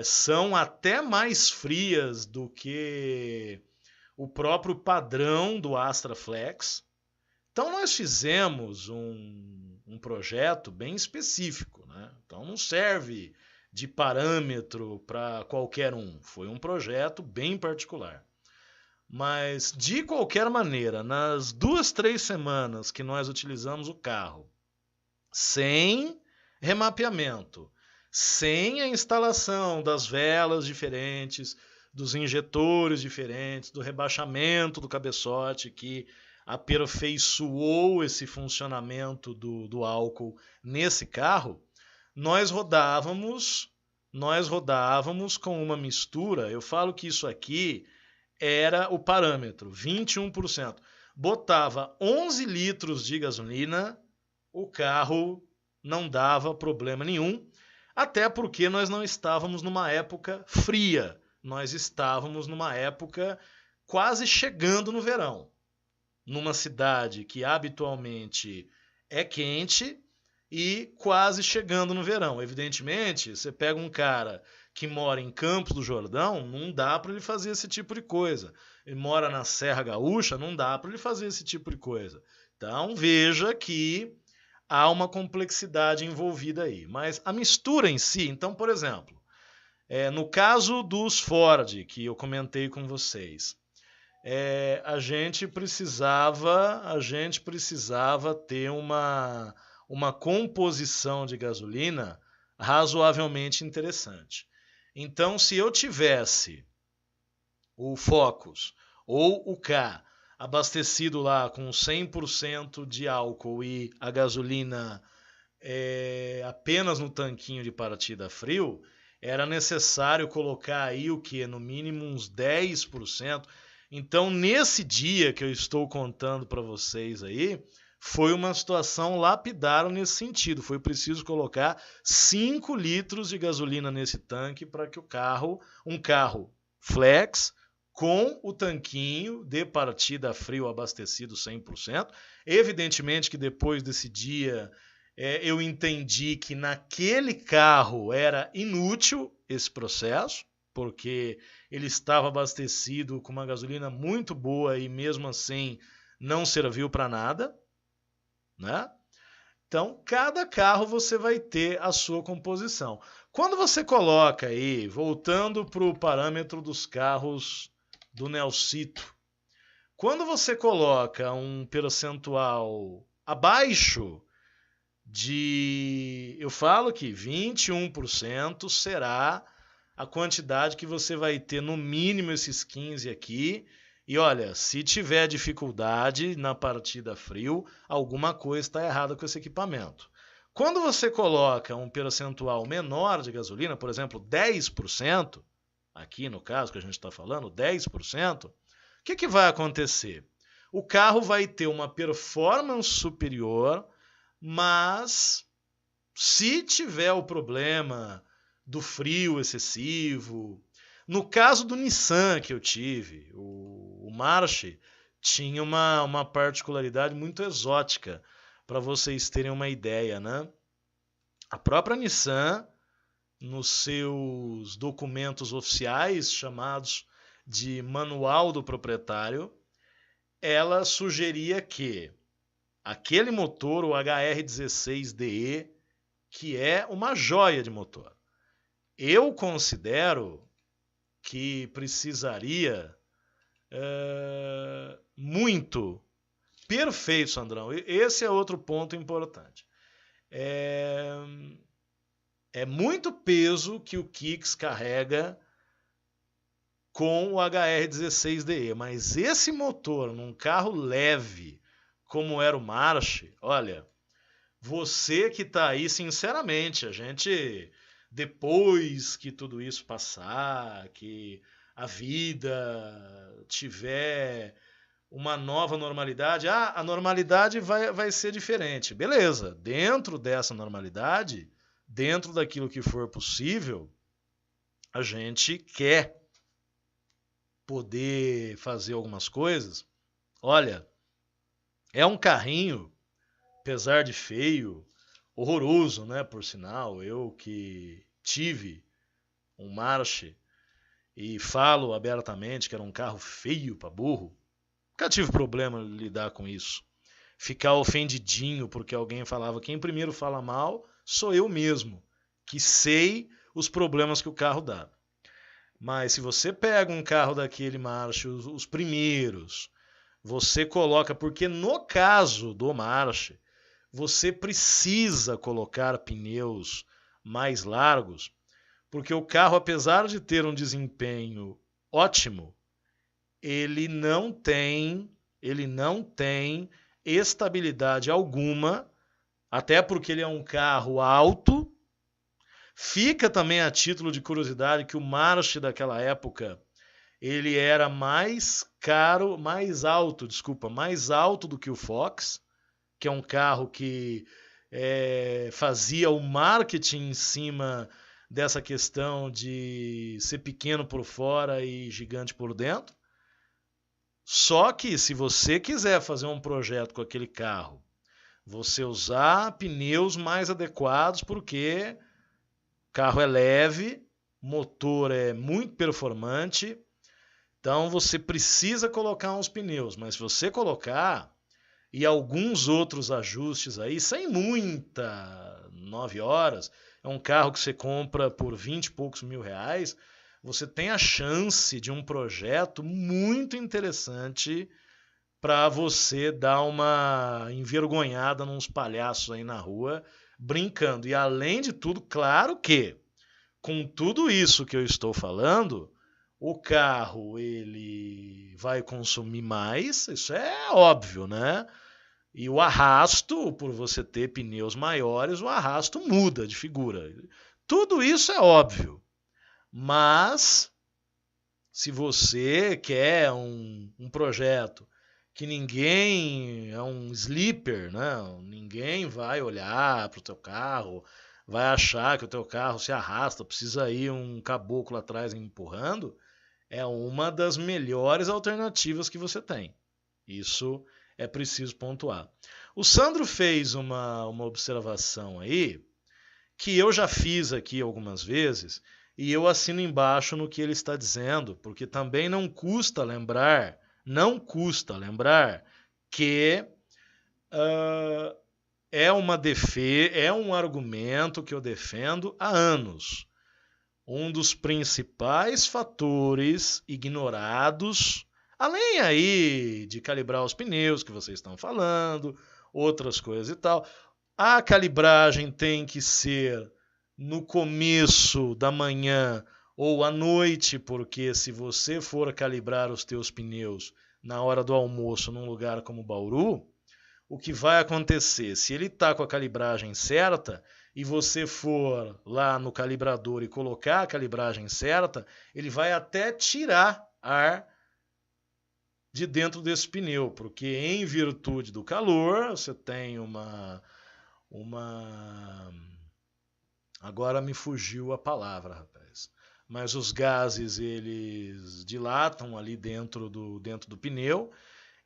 são até mais frias do que o próprio padrão do Astra Flex. Então nós fizemos um projeto bem específico, né? Então não serve de parâmetro para qualquer um, foi um projeto bem particular. Mas de qualquer maneira, nas 2-3 semanas que nós utilizamos o carro, sem remapeamento, sem a instalação das velas diferentes, dos injetores diferentes, do rebaixamento do cabeçote que aperfeiçoou esse funcionamento do álcool nesse carro, nós rodávamos com uma mistura. Eu falo que isso aqui era o parâmetro, 21%. Botava 11 litros de gasolina, o carro não dava problema nenhum, até porque nós não estávamos numa época fria, nós estávamos numa época quase chegando no verão, numa cidade que habitualmente é quente e quase chegando no verão. Evidentemente, você pega um cara que mora em Campos do Jordão, não dá para ele fazer esse tipo de coisa. Ele mora na Serra Gaúcha, não dá para ele fazer esse tipo de coisa. Então, veja que há uma complexidade envolvida aí. Mas a mistura em si, então, por exemplo, no caso dos Ford, que eu comentei com vocês, a gente precisava ter uma composição de gasolina razoavelmente interessante. Então, se eu tivesse o Focus ou o K abastecido lá com 100% de álcool e a gasolina apenas no tanquinho de partida frio, era necessário colocar aí o que? No mínimo uns 10%. Então, nesse dia que eu estou contando para vocês aí, foi uma situação lapidar nesse sentido. Foi preciso colocar 5 litros de gasolina nesse tanque para que um carro flex, com o tanquinho de partida frio abastecido 100%. Evidentemente que depois desse dia eu entendi que naquele carro era inútil esse processo, porque ele estava abastecido com uma gasolina muito boa e mesmo assim não serviu para nada, né? Então, cada carro você vai ter a sua composição. Quando você coloca aí, voltando para o parâmetro dos carros do Nelsito, quando você coloca um percentual abaixo eu falo que 21% será a quantidade que você vai ter, no mínimo esses 15 aqui. E olha, se tiver dificuldade na partida frio, alguma coisa está errada com esse equipamento. Quando você coloca um percentual menor de gasolina, por exemplo, 10%, aqui no caso que a gente está falando, 10%, o que vai acontecer? O carro vai ter uma performance superior, mas se tiver o problema do frio excessivo, no caso do Nissan que eu tive, o March tinha uma particularidade muito exótica, para vocês terem uma ideia, né? A própria Nissan, nos seus documentos oficiais, chamados de Manual do Proprietário, ela sugeria que Aquele motor, o HR16DE, que é uma joia de motor. Eu considero que precisaria muito. Perfeito, Sandrão. Esse é outro ponto importante. É muito peso que o Kicks carrega com o HR16DE, mas esse motor num carro leve, como era o March, olha, você que tá aí, sinceramente, a gente, depois que tudo isso passar, que a vida tiver uma nova normalidade, a normalidade vai ser diferente. Beleza, dentro dessa normalidade, dentro daquilo que for possível, a gente quer poder fazer algumas coisas. Olha, é um carrinho, apesar de feio, horroroso, né? Por sinal, eu que tive um March e falo abertamente que era um carro feio para burro, nunca tive problema em lidar com isso. Ficar ofendidinho porque alguém falava, quem primeiro fala mal sou eu mesmo, que sei os problemas que o carro dá. Mas se você pega um carro daquele March, os primeiros, você coloca, porque no caso do March, você precisa colocar pneus mais largos, porque o carro, apesar de ter um desempenho ótimo, ele não tem estabilidade alguma, até porque ele é um carro alto. Fica também a título de curiosidade que o March daquela época, ele era mais alto do que o Fox, que é um carro que fazia o marketing em cima dessa questão de ser pequeno por fora e gigante por dentro. Só que se você quiser fazer um projeto com aquele carro, você usar pneus mais adequados, porque o carro é leve, o motor é muito performante, então você precisa colocar uns pneus, mas se você colocar e alguns outros ajustes aí, sem muita 9 horas, é um carro que você compra por 20 e poucos mil reais, você tem a chance de um projeto muito interessante para você dar uma envergonhada nos palhaços aí na rua, brincando. E além de tudo, claro que, com tudo isso que eu estou falando, o carro ele vai consumir mais, isso é óbvio, né? E o arrasto, por você ter pneus maiores, o arrasto muda de figura. Tudo isso é óbvio. Mas, se você quer um projeto que ninguém é um sleeper, né? Ninguém vai olhar para o teu carro, vai achar que o teu carro se arrasta, precisa ir um caboclo atrás empurrando, é uma das melhores alternativas que você tem. Isso é preciso pontuar. O Sandro fez uma observação aí, que eu já fiz aqui algumas vezes, e eu assino embaixo no que ele está dizendo, porque também não custa lembrar que é um argumento que eu defendo há anos. Um dos principais fatores ignorados, além aí de calibrar os pneus que vocês estão falando, outras coisas e tal, a calibragem tem que ser no começo da manhã ou à noite, porque se você for calibrar os teus pneus na hora do almoço num lugar como Bauru, o que vai acontecer? Se ele está com a calibragem certa e você for lá no calibrador e colocar a calibragem certa, ele vai até tirar ar de dentro desse pneu, porque em virtude do calor, você tem agora me fugiu a palavra, rapaz. Mas os gases, eles dilatam ali dentro do pneu,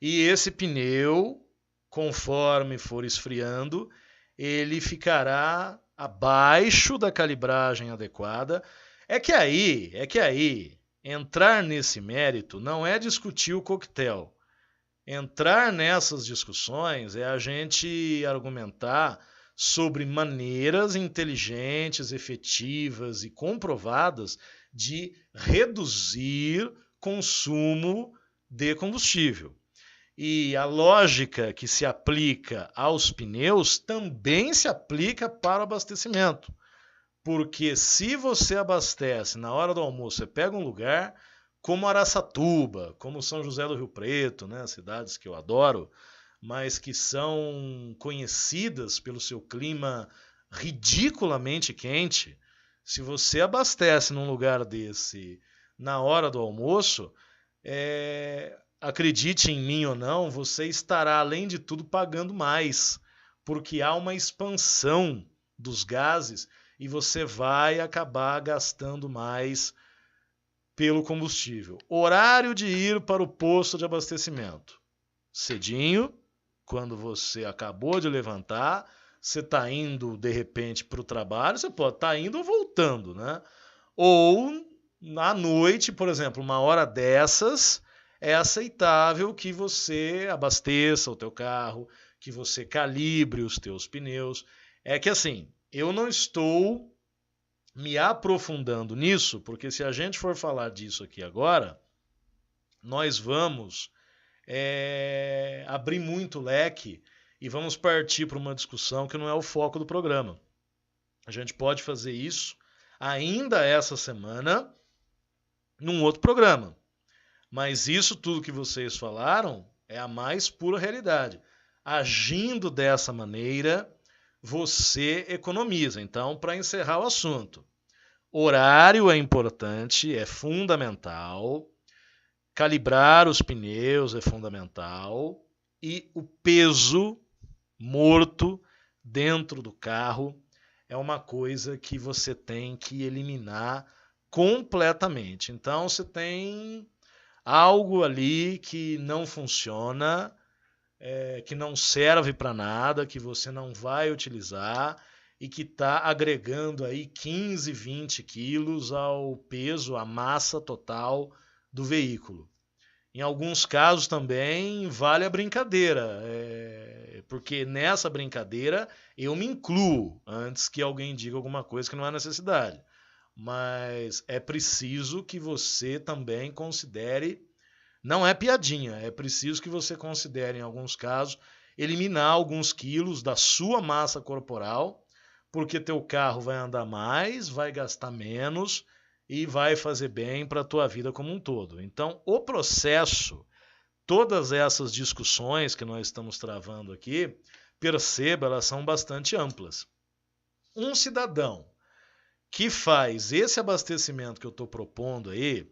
e esse pneu, conforme for esfriando, ele ficará abaixo da calibragem adequada. É que aí, entrar nesse mérito não é discutir o coquetel, Entrar nessas discussões é a gente argumentar sobre maneiras inteligentes, efetivas e comprovadas de reduzir consumo de combustível. E a lógica que se aplica aos pneus também se aplica para o abastecimento. Porque se você abastece na hora do almoço, você pega um lugar como Araçatuba, como São José do Rio Preto, né, cidades que eu adoro, mas que são conhecidas pelo seu clima ridiculamente quente. Se você abastece num lugar desse na hora do almoço, acredite em mim ou não, você estará, além de tudo, pagando mais, porque há uma expansão dos gases e você vai acabar gastando mais pelo combustível. Horário de ir para o posto de abastecimento. Cedinho, quando você acabou de levantar, você está indo, de repente, para o trabalho, você pode estar indo ou voltando, né? Ou, à noite, por exemplo, uma hora dessas, é aceitável que você abasteça o teu carro, que você calibre os teus pneus. É que assim, eu não estou me aprofundando nisso, porque se a gente for falar disso aqui agora, nós vamos abrir muito leque e vamos partir para uma discussão que não é o foco do programa. A gente pode fazer isso ainda essa semana num outro programa. Mas isso tudo que vocês falaram é a mais pura realidade. Agindo dessa maneira, você economiza. Então, para encerrar o assunto, horário é importante, é fundamental. Calibrar os pneus é fundamental. E o peso morto dentro do carro é uma coisa que você tem que eliminar completamente. Então, você tem algo ali que não funciona, que não serve para nada, que você não vai utilizar e que está agregando aí 15, 20 quilos ao peso, à massa total do veículo. Em alguns casos também vale a brincadeira, porque nessa brincadeira eu me incluo antes que alguém diga alguma coisa que não há necessidade. Mas é preciso que você também considere, não é piadinha, é preciso que você considere, em alguns casos, eliminar alguns quilos da sua massa corporal, porque teu carro vai andar mais, vai gastar menos e vai fazer bem para a tua vida como um todo. Então, o processo, todas essas discussões que nós estamos travando aqui, perceba, elas são bastante amplas. Um cidadão que faz esse abastecimento que eu estou propondo aí,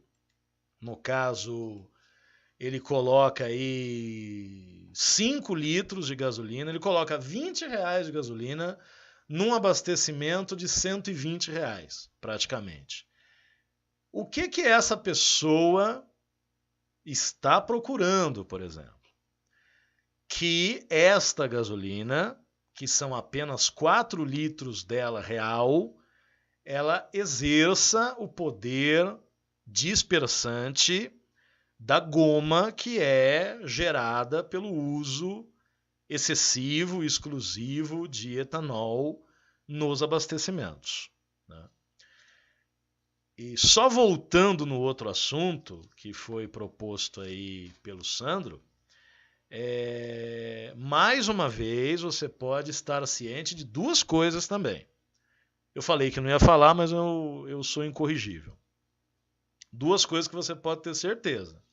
no caso, ele coloca aí 5 litros de gasolina, ele coloca R$20 de gasolina num abastecimento de R$120, praticamente. O que essa pessoa está procurando, por exemplo? Que esta gasolina, que são apenas 4 litros dela real, ela exerça o poder dispersante da goma que é gerada pelo uso excessivo, exclusivo de etanol nos abastecimentos, né? E só voltando no outro assunto que foi proposto aí pelo Sandro, mais uma vez você pode estar ciente de duas coisas também. Eu falei que não ia falar, mas eu sou incorrigível. Duas coisas que você pode ter certeza.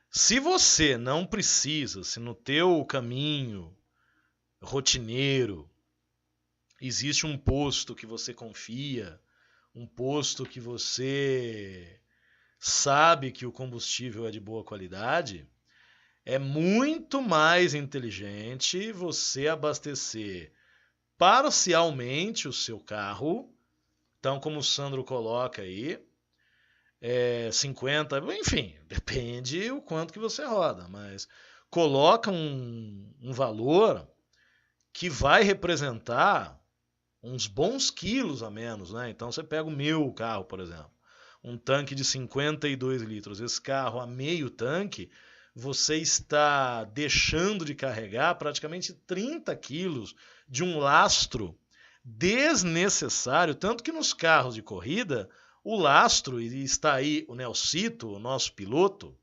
Se você não precisa, se no teu caminho rotineiro existe um posto que você confia, um posto que você sabe que o combustível é de boa qualidade, é muito mais inteligente você abastecer parcialmente o seu carro. Então, como o Sandro coloca aí, 50, enfim, depende o quanto que você roda, mas coloca um valor que vai representar uns bons quilos a menos, né? Então você pega o meu carro, por exemplo, um tanque de 52 litros, esse carro a meio tanque você está deixando de carregar praticamente 30 quilos de um lastro desnecessário, tanto que nos carros de corrida, o lastro, e está aí o Nelsito, o nosso piloto,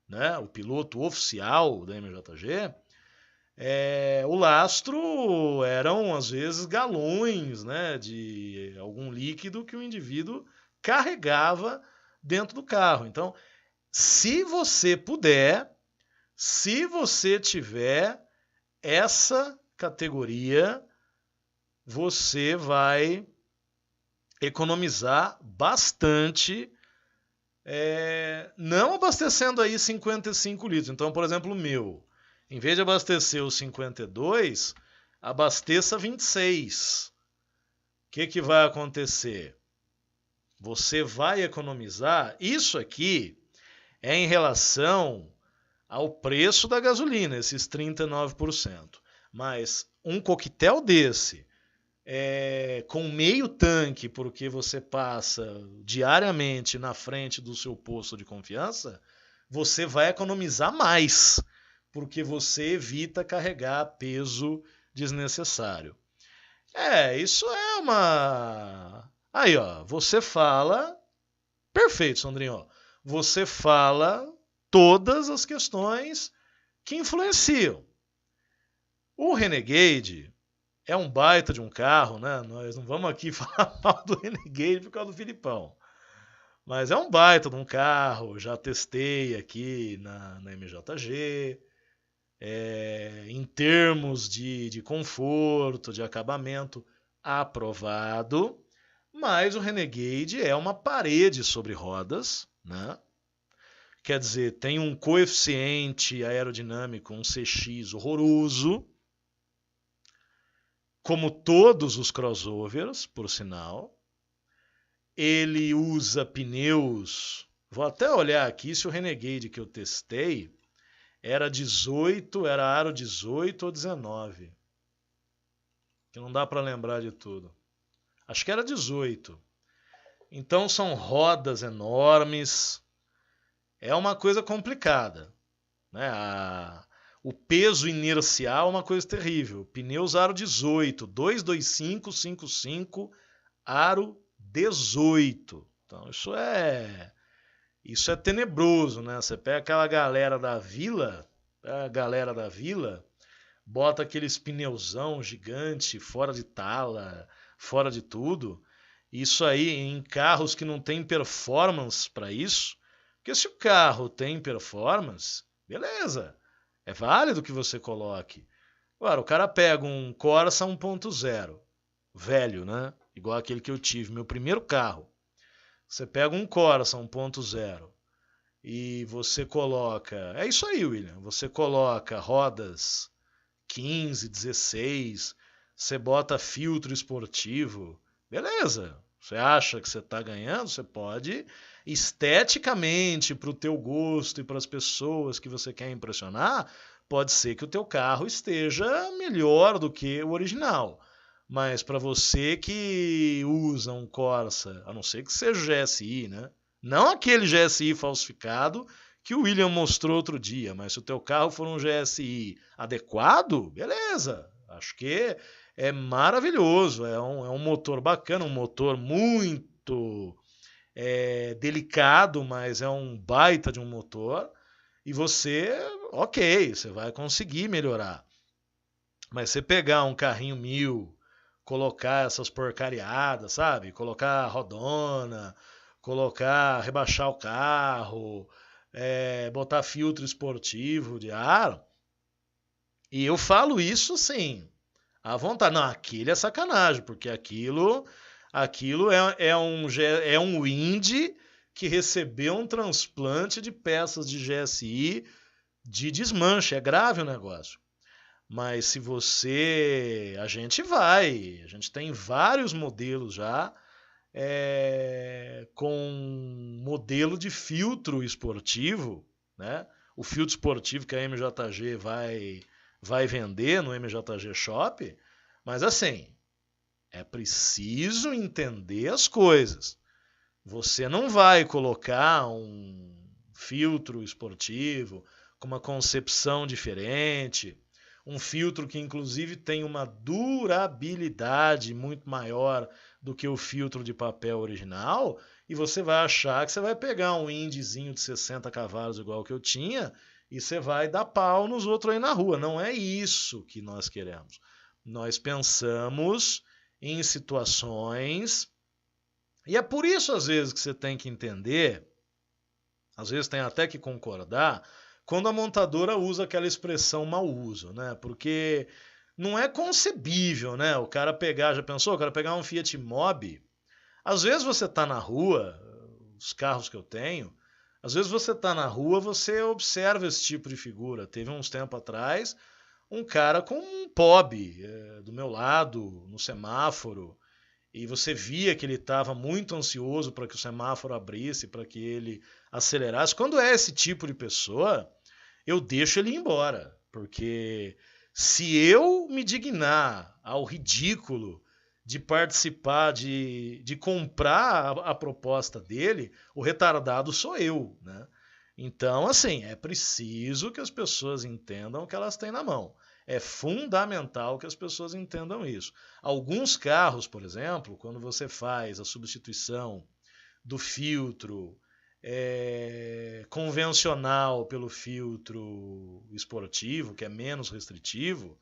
né, o piloto oficial da MJG, o lastro eram, às vezes, galões, né, de algum líquido que o indivíduo carregava dentro do carro. Então, se você puder, se você tiver essa categoria, você vai economizar bastante, não abastecendo aí 55 litros. Então, por exemplo, o meu, em vez de abastecer os 52, abasteça 26. O que vai acontecer? Você vai economizar. Isso aqui é em relação ao preço da gasolina, esses 39%. Mas um coquetel desse, com meio tanque, porque você passa diariamente na frente do seu posto de confiança, você vai economizar mais, porque você evita carregar peso desnecessário. Isso é uma... Aí, ó, você fala... Perfeito, Sandrinho, ó. Você fala todas as questões que influenciam. O Renegade é um baita de um carro, né? Nós não vamos aqui falar mal do Renegade por causa do Filipão. Mas é um baita de um carro, já testei aqui na MJG. Em termos de conforto, de acabamento, aprovado. Mas o Renegade é uma parede sobre rodas, né? Quer dizer, tem um coeficiente aerodinâmico, um CX horroroso, como todos os crossovers, por sinal. Ele usa pneus... Vou até olhar aqui se o Renegade que eu testei era 18, era aro 18 ou 19. Que não dá para lembrar de tudo. Acho que era 18. Então são rodas enormes. É uma coisa complicada, né? O peso inercial é uma coisa terrível. Pneus aro 18, 225, 55, aro 18. Então isso é tenebroso, né? Você pega aquela galera da vila, bota aqueles pneuzão gigante, fora de tala, fora de tudo. Isso aí em carros que não tem performance para isso. Porque se o carro tem performance, beleza, é válido que você coloque. Agora, o cara pega um Corsa 1.0, velho, né? Igual aquele que eu tive, meu primeiro carro. Você pega um Corsa 1.0 e você coloca... É isso aí, William. Você coloca rodas 15, 16, você bota filtro esportivo, beleza. Você acha que você está ganhando? Você pode, esteticamente, para o teu gosto e para as pessoas que você quer impressionar, pode ser que o teu carro esteja melhor do que o original. Mas para você que usa um Corsa, a não ser que seja GSI, né? Não aquele GSI falsificado que o William mostrou outro dia, mas se o teu carro for um GSI adequado, beleza. Acho que é maravilhoso, é um motor bacana, um motor muito delicado, mas é um baita de um motor. E você, ok, você vai conseguir melhorar. Mas você pegar um carrinho 1000, colocar essas porcariadas, sabe? Colocar rodona, rebaixar o carro, botar filtro esportivo de ar. E eu falo isso sim, à vontade. Não, aquilo é sacanagem, porque aquilo é um Indy que recebeu um transplante de peças de GSI de desmanche. É grave o negócio. Mas se você... A gente tem vários modelos já com modelo de filtro esportivo, né? O filtro esportivo que a MJG vai vender no MJG Shop, mas assim, é preciso entender as coisas. Você não vai colocar um filtro esportivo com uma concepção diferente, um filtro que inclusive tem uma durabilidade muito maior do que o filtro de papel original, e você vai achar que você vai pegar um Indyzinho de 60 cavalos igual que eu tinha e você vai dar pau nos outros aí na rua. Não é isso que nós queremos. Nós pensamos em situações, e é por isso às vezes que você tem que entender, às vezes tem até que concordar, quando a montadora usa aquela expressão mau uso, né? Porque não é concebível, né? O cara pegar, já pensou? O cara pegar um Fiat Mobi. Às vezes você tá na rua, os carros que eu tenho, às vezes você tá na rua, você observa esse tipo de figura. Teve uns tempos atrás um cara com um POB do meu lado, no semáforo, e você via que ele estava muito ansioso para que o semáforo abrisse, para que ele acelerasse. Quando é esse tipo de pessoa, eu deixo ele ir embora, porque se eu me dignar ao ridículo de participar, de comprar a proposta dele, o retardado sou eu, né? Então, assim, é preciso que as pessoas entendam o que elas têm na mão. É fundamental que as pessoas entendam isso. Alguns carros, por exemplo, quando você faz a substituição do filtro convencional pelo filtro esportivo, que é menos restritivo,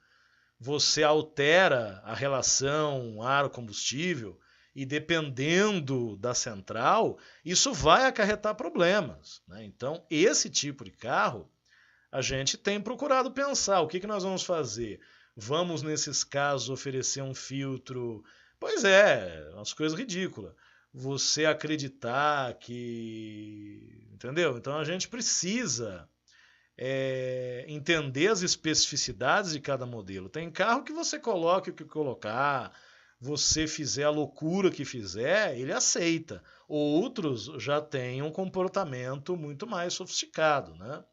você altera a relação ar-combustível e, dependendo da central, isso vai acarretar problemas, né? Então, esse tipo de carro, a gente tem procurado pensar, o que nós vamos fazer? Vamos, nesses casos, oferecer um filtro? Pois é, umas coisas ridículas. Você acreditar que... Entendeu? Então a gente precisa entender as especificidades de cada modelo. Tem carro que você coloque o que colocar, você fizer a loucura que fizer, ele aceita. Outros já têm um comportamento muito mais sofisticado, né?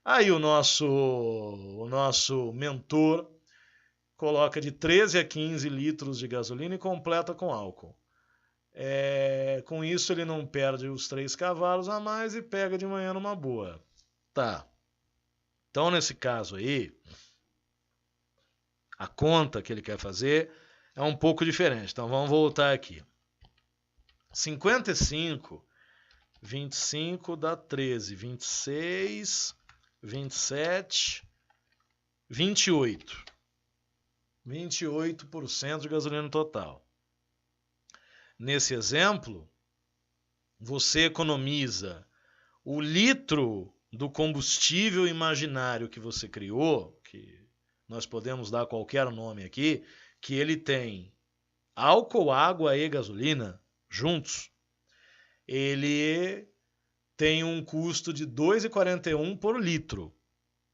Aí o nosso mentor coloca de 13 a 15 litros de gasolina e completa com álcool. Com isso ele não perde os 3 cavalos a mais e pega de manhã numa boa. Tá. Então nesse caso aí, a conta que ele quer fazer é um pouco diferente. Então vamos voltar aqui. 55, 25 dá 13, 26... 27, 28. 28% de gasolina total. Nesse exemplo, você economiza o litro do combustível imaginário que você criou, que nós podemos dar qualquer nome aqui, que ele tem álcool, água e gasolina juntos. Ele tem um custo de R$ 2,41 por litro.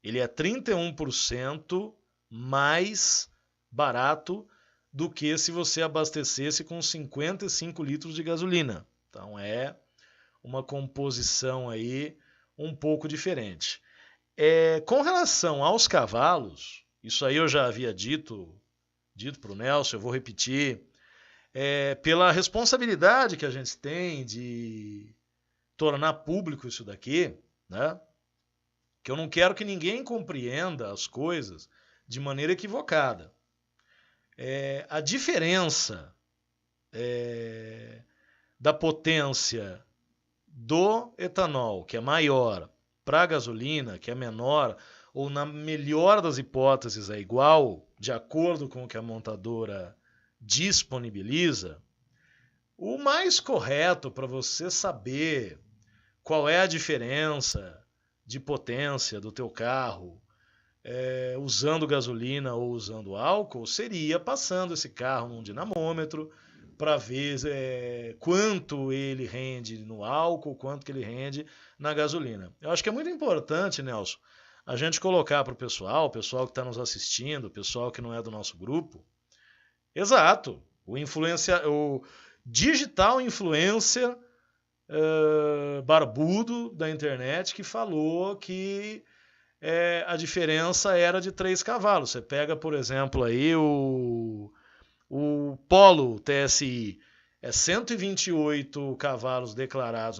Ele é 31% mais barato do que se você abastecesse com 55 litros de gasolina. Então é uma composição aí um pouco diferente. Com relação aos cavalos, isso aí eu já havia dito para o Nelson, eu vou repetir, pela responsabilidade que a gente tem de tornar público isso daqui, né? Que eu não quero que ninguém compreenda as coisas de maneira equivocada. A diferença da potência do etanol, que é maior, para a gasolina, que é menor, ou na melhor das hipóteses é igual, de acordo com o que a montadora disponibiliza, o mais correto para você saber qual é a diferença de potência do teu carro usando gasolina ou usando álcool seria passando esse carro num dinamômetro para ver quanto ele rende no álcool, quanto que ele rende na gasolina. Eu acho que é muito importante, Nelson, a gente colocar para o pessoal que está nos assistindo, o pessoal que não é do nosso grupo, exato, o digital influencer barbudo da internet que falou que a diferença era de 3 cavalos. Você pega, por exemplo, aí o Polo TSI, 128 cavalos declarados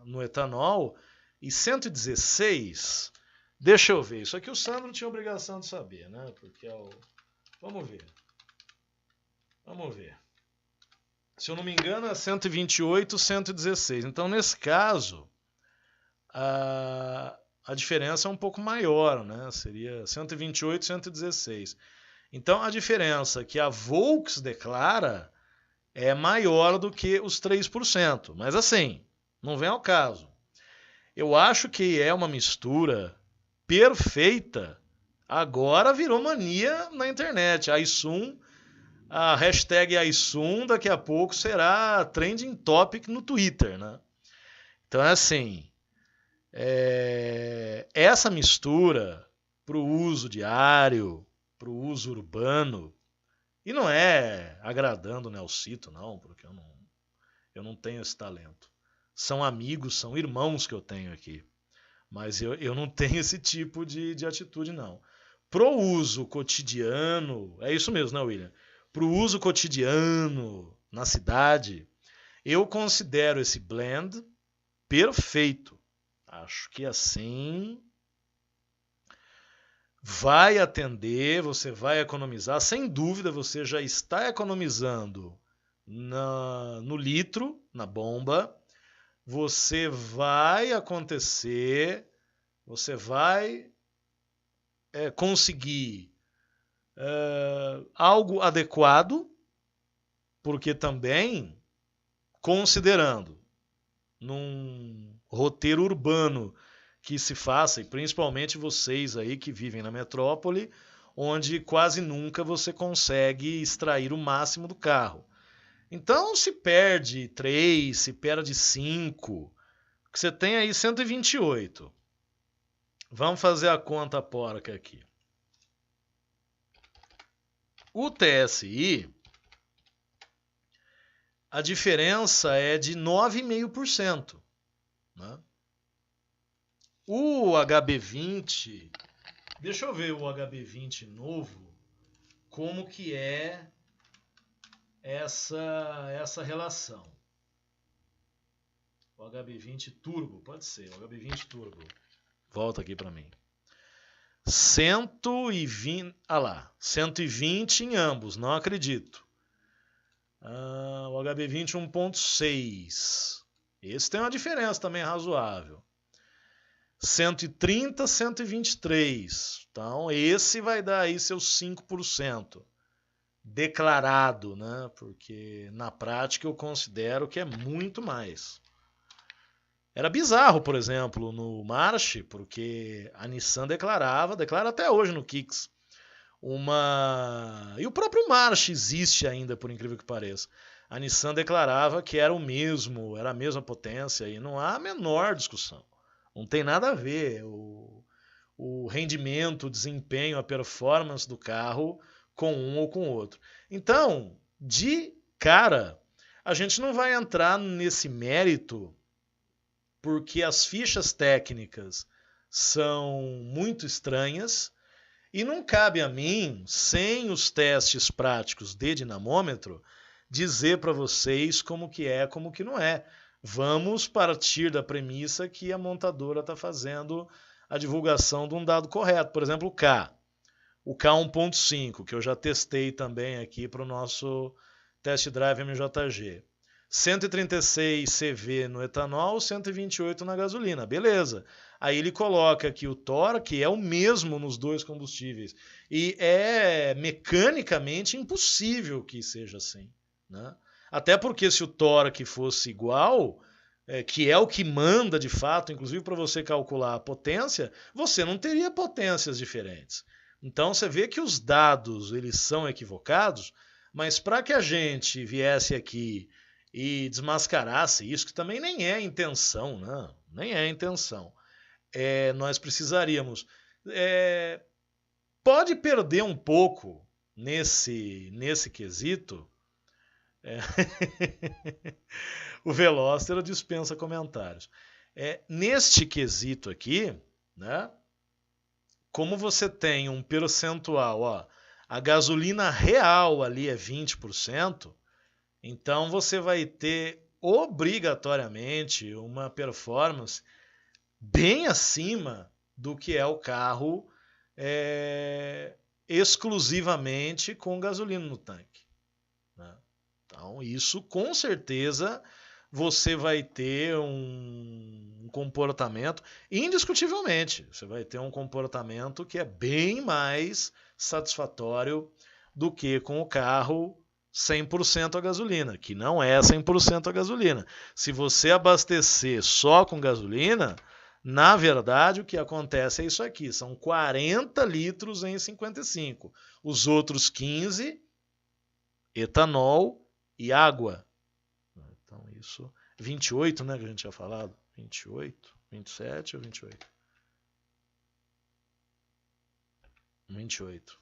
no etanol e 116 Deixa eu ver. Isso aqui o Sandro tinha obrigação de saber, né? Porque é o... Vamos ver. Vamos ver. Se eu não me engano, é 128, 116. Então, nesse caso, a diferença é um pouco maior, né? Seria 128, 116. Então, a diferença que a Volks declara é maior do que os 3%. Mas assim, não vem ao caso. Eu acho que é uma mistura perfeita. Agora virou mania na internet. A hashtag iSum daqui a pouco será trending topic no Twitter, né? Então é assim, essa mistura para o uso diário, para o uso urbano, e não é agradando o Nelsito, não, porque eu não tenho esse talento. São amigos, são irmãos que eu tenho aqui. Mas eu não tenho esse tipo de atitude, não. Pro uso cotidiano, é isso mesmo, né, William? Pro uso cotidiano na cidade, eu considero esse blend perfeito. Acho que assim vai atender, você vai economizar. Sem dúvida, você já está economizando no litro, na bomba. Você vai conseguir algo adequado, porque também, considerando num roteiro urbano que se faça, e principalmente vocês aí que vivem na metrópole, onde quase nunca você consegue extrair o máximo do carro. Então se perde 3, se perde 5, que você tem aí 128. Vamos fazer a conta porca aqui. O TSI, a diferença é de 9,5%. Né? O HB20, deixa eu ver o HB20 novo, como que é essa relação. O HB20 Turbo, pode ser, o HB20 Turbo. Volta aqui para mim. 120, lá, 120 em ambos, não acredito. O HB20 1.6. Esse tem uma diferença também razoável. 130, 123. Então, esse vai dar aí seus 5%. Declarado, né? Porque na prática eu considero que é muito mais. Era bizarro, por exemplo, no March, porque a Nissan declara até hoje no Kicks, e o próprio March existe ainda, por incrível que pareça. A Nissan declarava que era a mesma potência, e não há a menor discussão. Não tem nada a ver o rendimento, o desempenho, a performance do carro com um ou com outro. Então, de cara, a gente não vai entrar nesse mérito porque as fichas técnicas são muito estranhas e não cabe a mim, sem os testes práticos de dinamômetro, dizer para vocês como que é, como que não é. Vamos partir da premissa que a montadora está fazendo a divulgação de um dado correto. Por exemplo, o K 1.5, que eu já testei também aqui para o nosso test drive MJG. 136 CV no etanol, 128 na gasolina. Beleza. Aí ele coloca que o torque é o mesmo nos dois combustíveis. E é mecanicamente impossível que seja assim. Né? Até porque se o torque fosse igual, que é o que manda de fato, inclusive para você calcular a potência, você não teria potências diferentes. Então você vê que os dados eles são equivocados, mas para que a gente viesse aqui e desmascarasse isso, que também nem é a intenção, né? Nem é a intenção. Nós precisaríamos... pode perder um pouco nesse quesito. O Veloster dispensa comentários. Neste quesito aqui, né? Como você tem um percentual, a gasolina real ali é 20%, então você vai ter obrigatoriamente uma performance bem acima do que é o carro exclusivamente com gasolina no tanque, né? Então, isso com certeza você vai ter um comportamento, indiscutivelmente, você vai ter um comportamento que é bem mais satisfatório do que com o carro 100% a gasolina, que não é 100% a gasolina. Se você abastecer só com gasolina, na verdade o que acontece é isso aqui, são 40 litros em 55. Os outros 15, etanol e água. Então isso, 28, né, que a gente tinha falado, 28, 27 ou 28?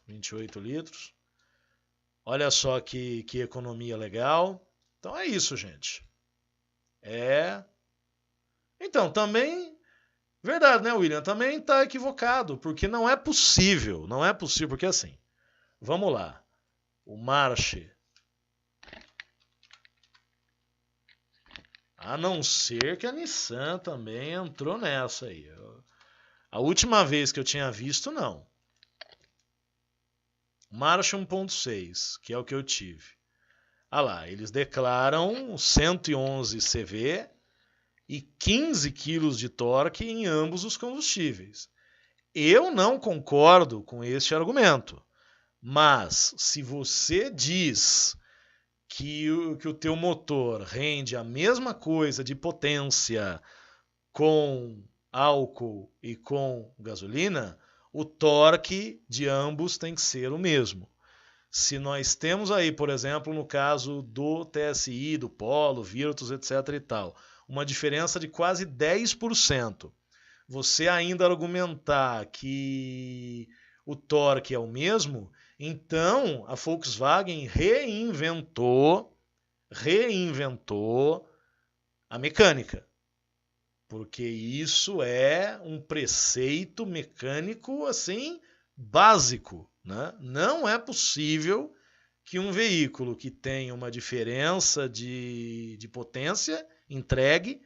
28 litros. Olha só que economia legal. Então é isso, gente. Então, também, verdade, né, William? Também está equivocado, porque não é possível, porque assim, vamos lá, o March, a não ser que a Nissan também entrou nessa aí. A última vez que eu tinha visto, não. March 1.6, que é o que eu tive. Ah lá, eles declaram 111 CV e 15 quilos de torque em ambos os combustíveis. Eu não concordo com este argumento, mas se você diz que o teu motor rende a mesma coisa de potência com álcool e com gasolina, o torque de ambos tem que ser o mesmo. Se nós temos aí, por exemplo, no caso do TSI, do Polo, Virtus, etc. e tal, uma diferença de quase 10%, você ainda argumentar que o torque é o mesmo, então a Volkswagen reinventou a mecânica. Porque isso é um preceito mecânico assim básico, né? Não é possível que um veículo que tenha uma diferença de potência entregue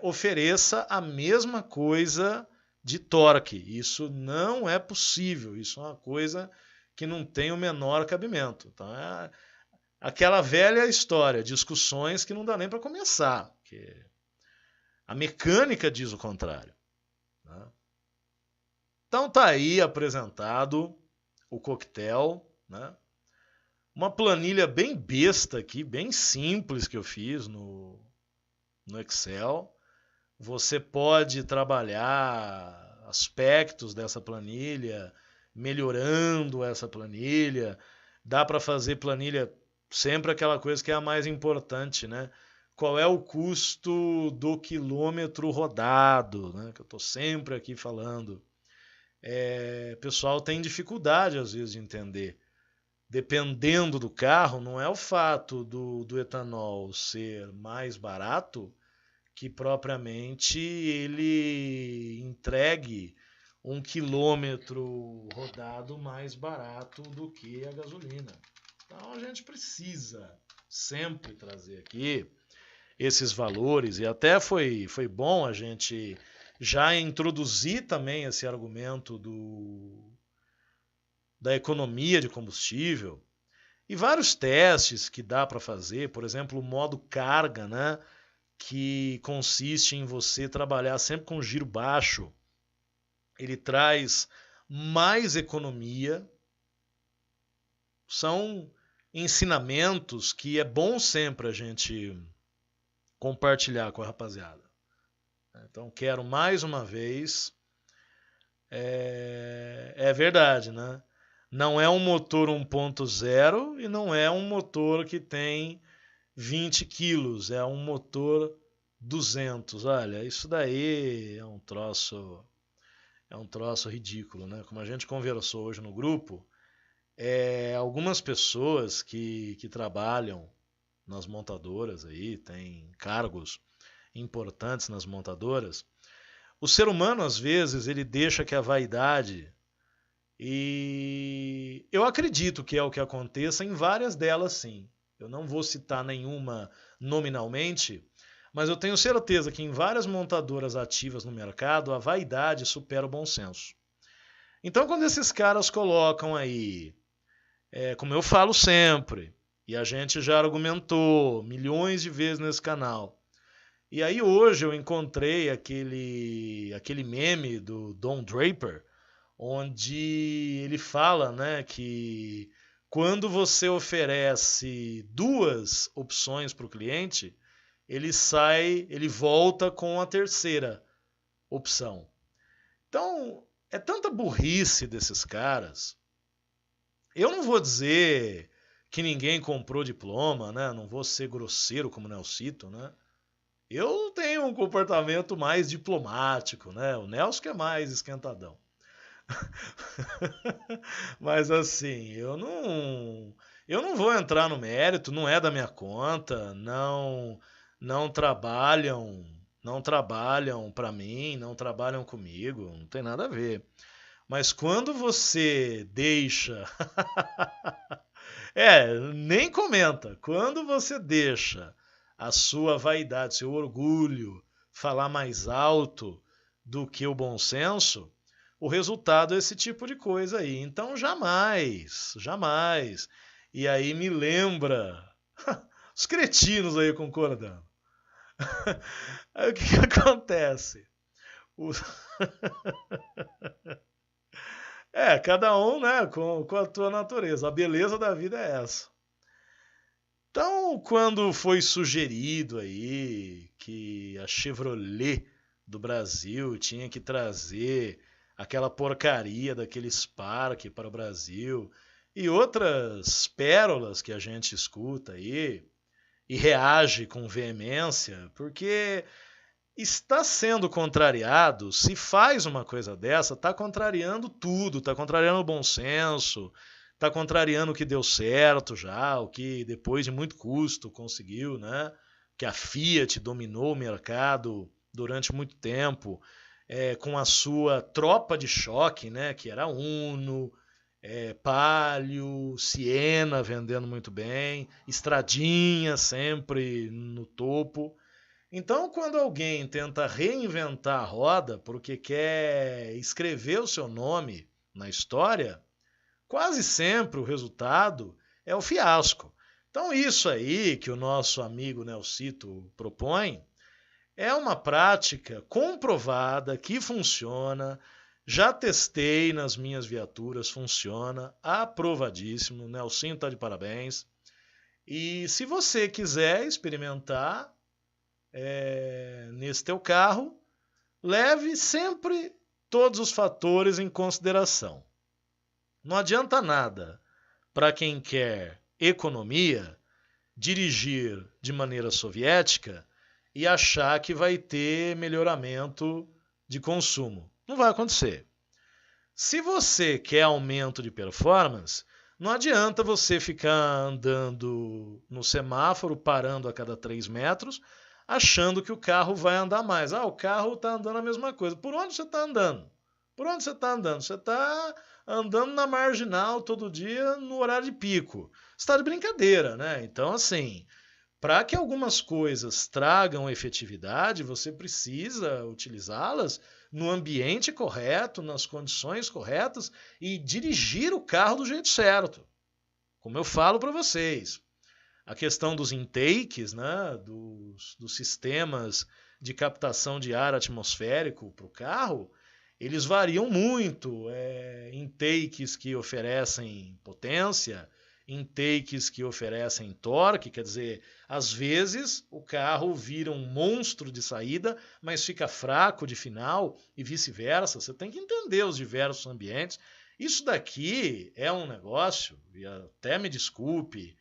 ofereça a mesma coisa de torque. Isso não é possível. Isso é uma coisa que não tem o menor cabimento. Então é aquela velha história, discussões que não dá nem para começar. Porque a mecânica diz o contrário, né? Então tá aí apresentado o coquetel, né? Uma planilha bem besta aqui, bem simples que eu fiz no Excel. Você pode trabalhar aspectos dessa planilha, melhorando essa planilha. Dá para fazer planilha sempre aquela coisa que é a mais importante, né? Qual é o custo do quilômetro rodado, né? Que eu estou sempre aqui falando. O pessoal tem dificuldade às vezes de entender. Dependendo do carro, não é o fato do etanol ser mais barato que propriamente ele entregue um quilômetro rodado mais barato do que a gasolina. Então a gente precisa sempre trazer aqui esses valores, e até foi bom a gente já introduzir também esse argumento da economia de combustível e vários testes que dá para fazer, por exemplo, o modo carga, né, que consiste em você trabalhar sempre com giro baixo. Ele traz mais economia. São ensinamentos que é bom sempre a gente compartilhar com a rapaziada. Então, quero mais uma vez. É verdade, né? Não é um motor 1.0 e não é um motor que tem 20 quilos. É um motor 200. Olha, isso daí é um troço ridículo, né? Como a gente conversou hoje no grupo, algumas pessoas que trabalham nas montadoras aí, têm cargos importantes nas montadoras, o ser humano às vezes ele deixa que a vaidade, e eu acredito que é o que aconteça em várias delas sim, eu não vou citar nenhuma nominalmente, Mas eu tenho certeza que em várias montadoras ativas no mercado, a vaidade supera o bom senso. Então, quando esses caras colocam aí, como eu falo sempre, e a gente já argumentou milhões de vezes nesse canal, e aí hoje eu encontrei aquele meme do Don Draper, onde ele fala, né, que quando você oferece duas opções para o cliente, ele volta com a terceira opção. Então, é tanta burrice desses caras. Eu não vou dizer que ninguém comprou diploma, né? Não vou ser grosseiro como o Nelsito, né? Eu tenho um comportamento mais diplomático, né? O Nelson que é mais esquentadão. Mas assim, eu não vou entrar no mérito, não é da minha conta, não trabalham, não trabalham para mim, não trabalham comigo, não tem nada a ver. Mas quando você deixa nem comenta. Quando você deixa a sua vaidade, seu orgulho falar mais alto do que o bom senso, o resultado é esse tipo de coisa aí. Então, jamais, jamais. E aí me lembra os cretinos aí concordando. Aí o que acontece? O... cada um, né, com a tua natureza. A beleza da vida é essa. Então, quando foi sugerido aí que a Chevrolet do Brasil tinha que trazer aquela porcaria daquele Spark para o Brasil e outras pérolas que a gente escuta aí e reage com veemência, porque está sendo contrariado, se faz uma coisa dessa, está contrariando tudo, está contrariando o bom senso, está contrariando o que deu certo já, o que depois de muito custo conseguiu, né? Que a Fiat dominou o mercado durante muito tempo, com a sua tropa de choque, né? Que era Uno, Palio, Siena vendendo muito bem, Estradinha sempre no topo. Então, quando alguém tenta reinventar a roda porque quer escrever o seu nome na história, quase sempre o resultado é o fiasco. Então, isso aí que o nosso amigo Nelsito propõe é uma prática comprovada que funciona. Já testei nas minhas viaturas, funciona, aprovadíssimo. O Nelsinho está de parabéns. E se você quiser experimentar nesse teu carro, leve sempre todos os fatores em consideração. Não adianta nada para quem quer economia dirigir de maneira soviética e achar que vai ter melhoramento de consumo. Não vai acontecer. Se você quer aumento de performance, não adianta você ficar andando no semáforo, parando a cada 3 metros, achando que o carro vai andar mais. O carro está andando a mesma coisa. Por onde você está andando? Por onde você está andando? Você está andando na marginal todo dia no horário de pico. Você está de brincadeira, né? Então, assim, para que algumas coisas tragam efetividade, você precisa utilizá-las no ambiente correto, nas condições corretas e dirigir o carro do jeito certo. Como eu falo para vocês, a questão dos intakes, né, dos sistemas de captação de ar atmosférico para o carro, eles variam muito. Intakes que oferecem potência, intakes que oferecem torque, quer dizer, às vezes o carro vira um monstro de saída, mas fica fraco de final e vice-versa. Você tem que entender os diversos ambientes. Isso daqui é um negócio, e até me desculpe,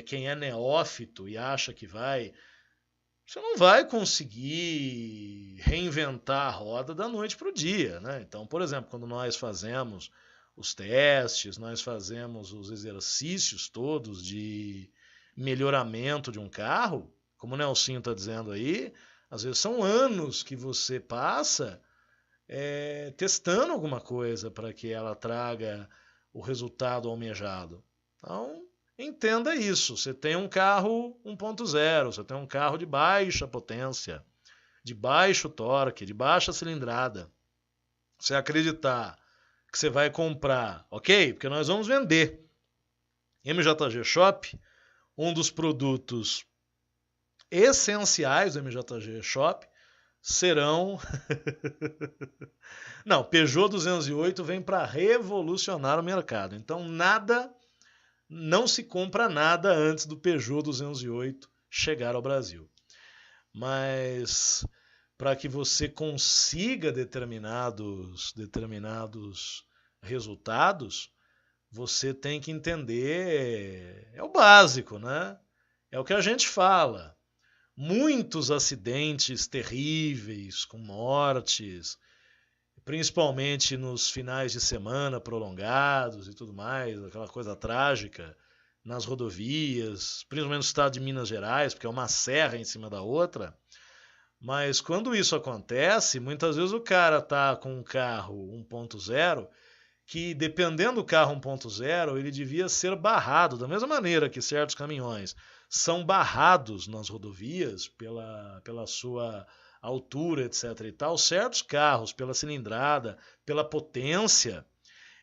quem é neófito e acha que você não vai conseguir reinventar a roda da noite para o dia, né? Então, por exemplo, quando nós fazemos os testes, nós fazemos os exercícios todos de melhoramento de um carro, como o Nelsinho está dizendo aí, às vezes são anos que você passa testando alguma coisa para que ela traga o resultado almejado. Então, entenda isso. Você tem um carro 1.0, você tem um carro de baixa potência, de baixo torque, de baixa cilindrada. Você acreditar que você vai comprar, ok? Porque nós vamos vender. MJG Shop, um dos produtos essenciais do MJG Shop serão... Não, Peugeot 208 vem para revolucionar o mercado. Então não se compra nada antes do Peugeot 208 chegar ao Brasil. Mas para que você consiga determinados resultados, você tem que entender, é o básico, né? É o que a gente fala. Muitos acidentes terríveis, com mortes, principalmente nos finais de semana prolongados e tudo mais, aquela coisa trágica nas rodovias, principalmente no estado de Minas Gerais, porque é uma serra em cima da outra. Mas quando isso acontece, muitas vezes o cara tá com um carro 1.0 que, dependendo do carro 1.0, ele devia ser barrado, da mesma maneira que certos caminhões são barrados nas rodovias pela sua altura, etc. e tal, certos carros, pela cilindrada, pela potência,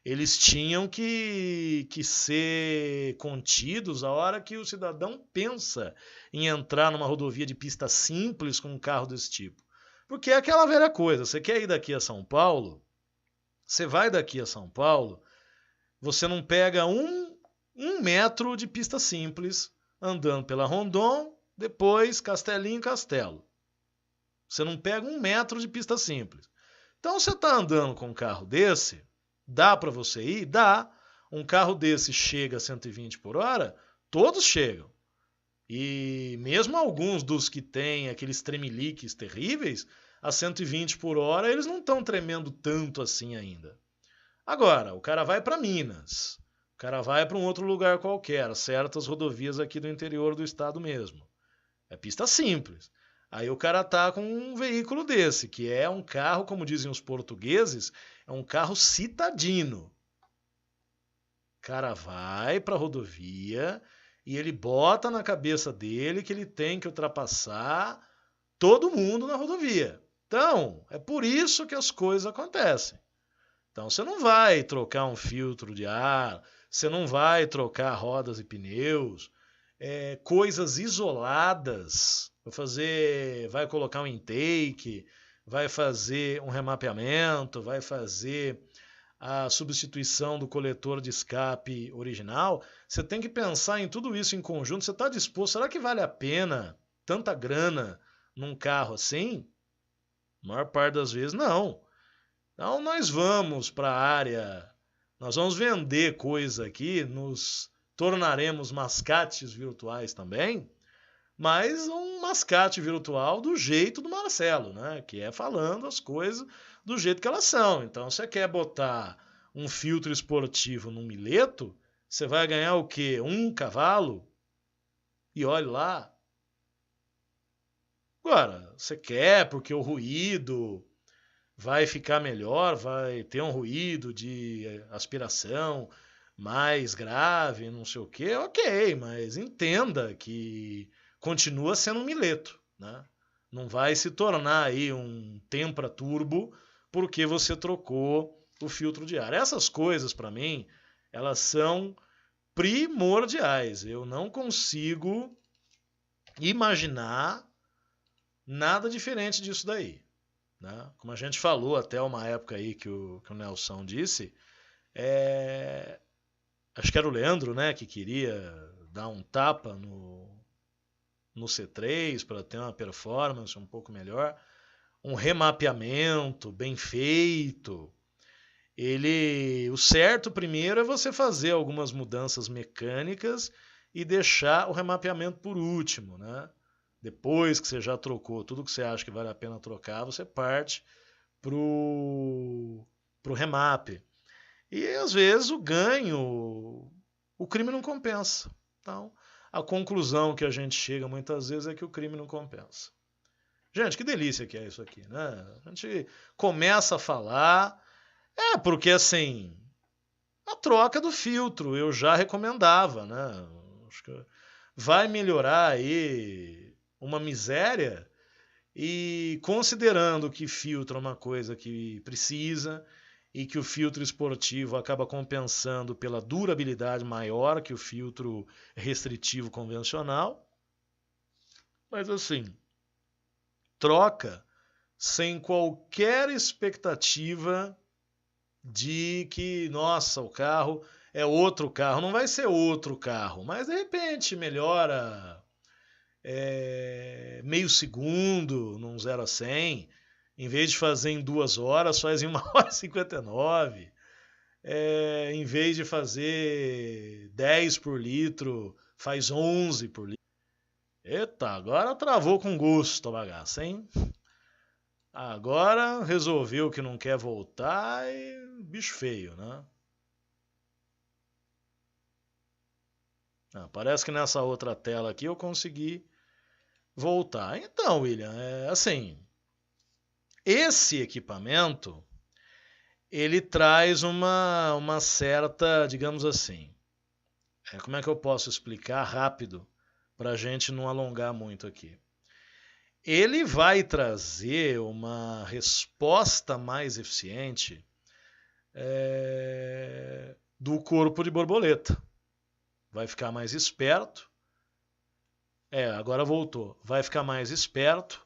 eles tinham que ser contidos a hora que o cidadão pensa em entrar numa rodovia de pista simples com um carro desse tipo. Porque é aquela velha coisa, você quer ir daqui a São Paulo, você vai daqui a São Paulo, você não pega um metro de pista simples andando pela Rondon, depois Castelinho Castelo. Você não pega 1 metro de pista simples. Então você está andando com um carro desse, dá para você ir? Dá. Um carro desse chega a 120 por hora? Todos chegam. E mesmo alguns dos que têm aqueles tremeliques terríveis, a 120 por hora eles não estão tremendo tanto assim ainda. Agora, o cara vai para Minas, o cara vai para um outro lugar qualquer, certas rodovias aqui do interior do estado mesmo. É pista simples. Aí o cara tá com um veículo desse, que é um carro, como dizem os portugueses, é um carro citadino. O cara vai para a rodovia e ele bota na cabeça dele que ele tem que ultrapassar todo mundo na rodovia. Então, é por isso que as coisas acontecem. Então, você não vai trocar um filtro de ar, você não vai trocar rodas e pneus, coisas isoladas. Vai colocar um intake, vai fazer um remapeamento, vai fazer a substituição do coletor de escape original. Você tem que pensar em tudo isso em conjunto. Você está disposto? Será que vale a pena tanta grana num carro assim? A maior parte das vezes não. Então nós vamos para a área, nós vamos vender coisa aqui, nos tornaremos mascates virtuais também, mas um mascate virtual do jeito do Marcelo, né? Que é falando as coisas do jeito que elas são. Então, você quer botar um filtro esportivo num Mileto, você vai ganhar o quê? 1 cavalo? E olhe lá. Agora, você quer porque o ruído vai ficar melhor, vai ter um ruído de aspiração mais grave, não sei o quê, ok, mas entenda que continua sendo um Mileto, né? Não vai se tornar aí um Tempra Turbo porque você trocou o filtro de ar. Essas coisas, para mim, elas são primordiais. Eu não consigo imaginar nada diferente disso daí, né? Como a gente falou até uma época aí que o Nelson disse, acho que era o Leandro, né, que queria dar um tapa no C3 para ter uma performance um pouco melhor, um remapeamento bem feito. O certo primeiro é você fazer algumas mudanças mecânicas e deixar o remapeamento por último, né? Depois que você já trocou tudo que você acha que vale a pena trocar, você parte pro remap. E às vezes o crime não compensa. Então, a conclusão que a gente chega muitas vezes é que o crime não compensa. Gente, que delícia que é isso aqui, né? A gente começa a falar, porque assim, a troca do filtro eu já recomendava, né? Acho que vai melhorar aí uma miséria, e considerando que filtro é uma coisa que precisa e que o filtro esportivo acaba compensando pela durabilidade maior que o filtro restritivo convencional. Mas assim, troca sem qualquer expectativa de que, nossa, o carro é outro carro. Não vai ser outro carro, mas de repente melhora meio segundo num 0 a 100. Em vez de fazer em 2 horas, faz em 1 hora e 59. Em vez de fazer 10 por litro, faz 11 por litro. Eita, agora travou com gosto a bagaça, hein? Agora resolveu que não quer voltar e bicho feio, né? Parece que nessa outra tela aqui eu consegui voltar. Então, William, assim, esse equipamento, ele traz uma certa, digamos assim, como é que eu posso explicar rápido para a gente não alongar muito aqui? Ele vai trazer uma resposta mais eficiente do corpo de borboleta. Vai ficar mais esperto. Agora voltou. Vai ficar mais esperto.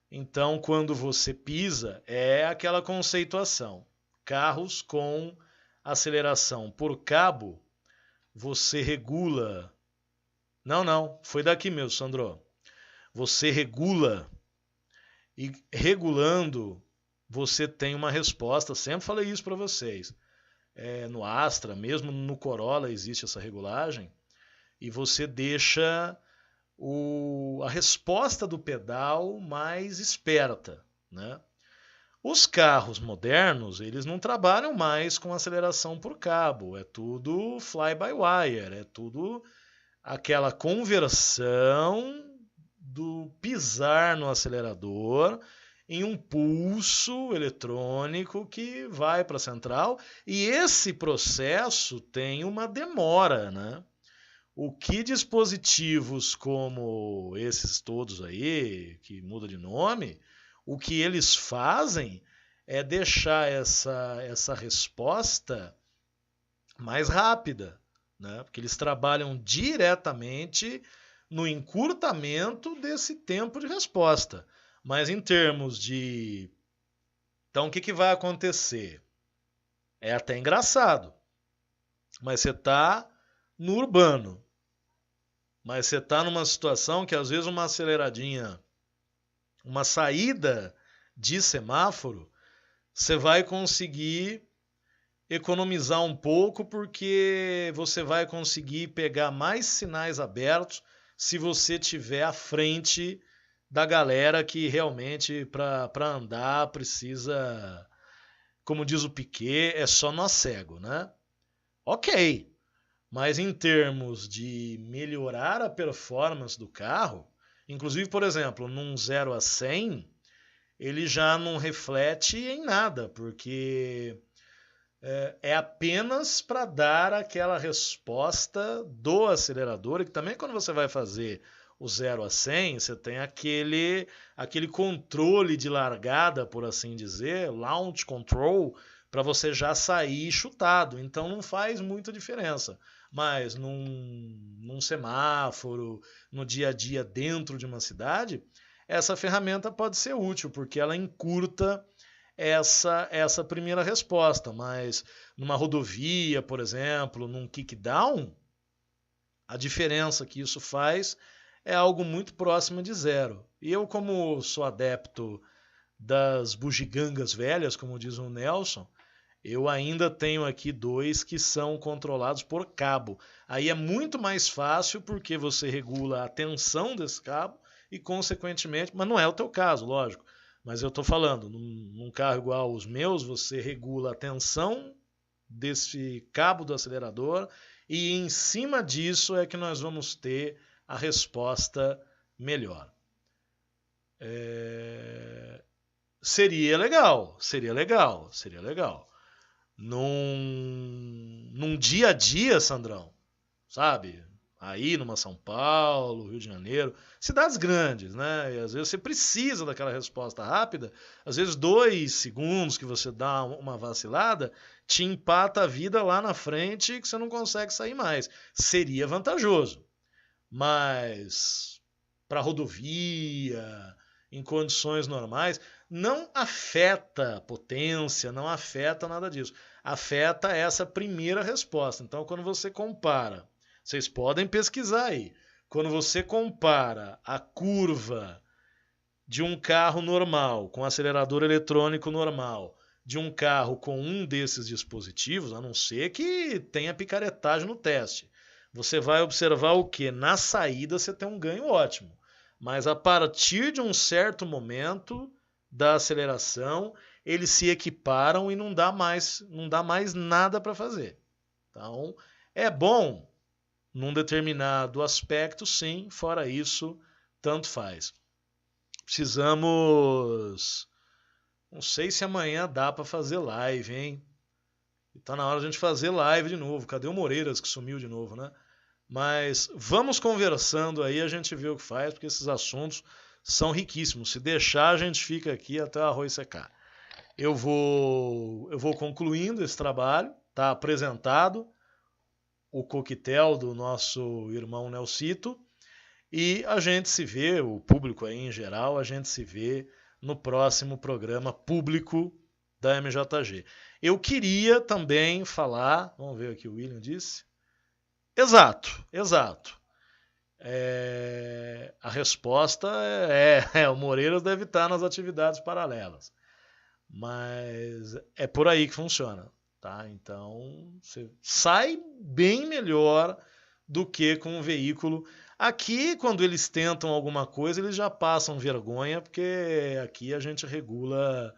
Então, quando você pisa, é aquela conceituação. Carros com aceleração por cabo, você regula. Não, foi daqui mesmo, Sandro. Você regula, e regulando, você tem uma resposta. Sempre falei isso para vocês. No Astra, mesmo no Corolla, existe essa regulagem. E você deixa a resposta do pedal mais esperta, né? Os carros modernos, eles não trabalham mais com aceleração por cabo, é tudo fly-by-wire, é tudo aquela conversão do pisar no acelerador em um pulso eletrônico que vai para a central, e esse processo tem uma demora, né? O que dispositivos como esses todos aí, que muda de nome, o que eles fazem é deixar essa resposta mais rápida, né? Porque eles trabalham diretamente no encurtamento desse tempo de resposta. Mas em termos de... Então, o que vai acontecer? É até engraçado, mas você está no urbano. Mas você está numa situação que às vezes uma aceleradinha, uma saída de semáforo, você vai conseguir economizar um pouco, porque você vai conseguir pegar mais sinais abertos se você tiver à frente da galera que realmente para andar precisa, como diz o Piquet, é só nó cego, né? Ok. Mas em termos de melhorar a performance do carro, inclusive, por exemplo, num 0 a 100, ele já não reflete em nada, porque é apenas para dar aquela resposta do acelerador, e que também quando você vai fazer o 0 a 100, você tem aquele controle de largada, por assim dizer, launch control, para você já sair chutado. Então não faz muita diferença. Mas num semáforo, no dia a dia dentro de uma cidade, essa ferramenta pode ser útil, porque ela encurta essa primeira resposta. Mas numa rodovia, por exemplo, num kickdown, a diferença que isso faz é algo muito próximo de zero. E eu, como sou adepto das bugigangas velhas, como diz o Nelson, eu ainda tenho aqui 2 que são controlados por cabo. Aí é muito mais fácil, porque você regula a tensão desse cabo e, consequentemente, mas não é o teu caso, lógico. Mas eu estou falando, num carro igual aos meus, você regula a tensão desse cabo do acelerador e em cima disso é que nós vamos ter a resposta melhor. Seria legal. Num dia a dia, Sandrão, sabe? Aí numa São Paulo, Rio de Janeiro, cidades grandes, né? E às vezes você precisa daquela resposta rápida, às vezes 2 segundos que você dá uma vacilada, te empata a vida lá na frente que você não consegue sair mais. Seria vantajoso, mas para rodovia, em condições normais, não afeta a potência, não afeta nada disso. Afeta essa primeira resposta. Então, quando você compara, vocês podem pesquisar aí, quando você compara a curva de um carro normal, com acelerador eletrônico normal, de um carro com um desses dispositivos, a não ser que tenha picaretagem no teste, você vai observar o que? Na saída você tem um ganho ótimo. Mas a partir de um certo momento da aceleração, eles se equiparam e não dá mais nada para fazer. Então, é bom num determinado aspecto, sim, fora isso, tanto faz. Precisamos. Não sei se amanhã dá para fazer live, hein? Tá na hora de a gente fazer live de novo. Cadê o Moreiras que sumiu de novo, né? Mas vamos conversando aí, a gente vê o que faz, porque esses assuntos são riquíssimos. Se deixar, a gente fica aqui até o arroz secar. Eu vou concluindo esse trabalho, tá apresentado o coquetel do nosso irmão Nelsito, e a gente se vê, o público aí em geral, a gente se vê no próximo programa público da MJG. Eu queria também falar, vamos ver o que o William disse. Exato. A resposta o Moreiras deve estar nas atividades paralelas. Mas é por aí que funciona. Tá? Então, você sai bem melhor do que com um veículo. Aqui, quando eles tentam alguma coisa, eles já passam vergonha, porque aqui a gente regula.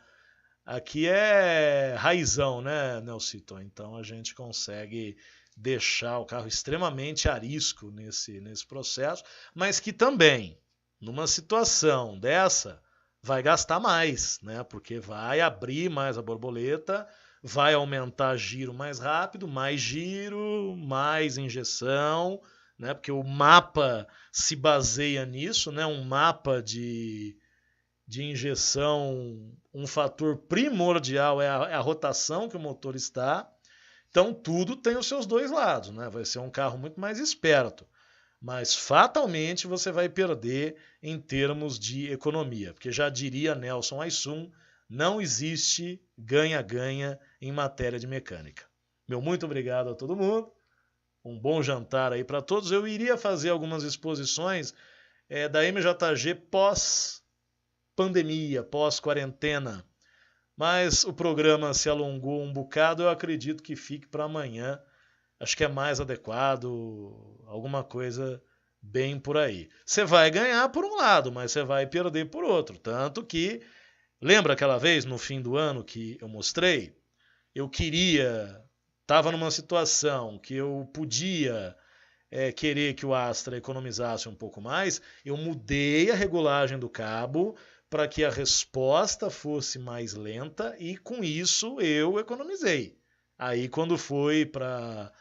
Aqui é raizão, né, Nelsito? Então a gente consegue deixar o carro extremamente arisco nesse processo, mas que também, numa situação dessa, vai gastar mais, né? Porque vai abrir mais a borboleta, vai aumentar giro mais rápido, mais giro, mais injeção, né? Porque o mapa se baseia nisso, né? Um mapa de injeção, um fator primordial é a rotação que o motor está. Então tudo tem os seus dois lados, né? Vai ser um carro muito mais esperto, mas fatalmente você vai perder em termos de economia, porque já diria Nelson Aissum, não existe ganha-ganha em matéria de mecânica. Meu muito obrigado a todo mundo, um bom jantar aí para todos. Eu iria fazer algumas exposições da MJG pós-pandemia, pós-quarentena, mas o programa se alongou um bocado, eu acredito que fique para amanhã. Acho que é mais adequado, alguma coisa bem por aí. Você vai ganhar por um lado, mas você vai perder por outro. Tanto que, lembra aquela vez no fim do ano que eu mostrei? Eu estava numa situação que eu podia querer que o Astra economizasse um pouco mais, eu mudei a regulagem do cabo para que a resposta fosse mais lenta e com isso eu economizei. Aí quando foi para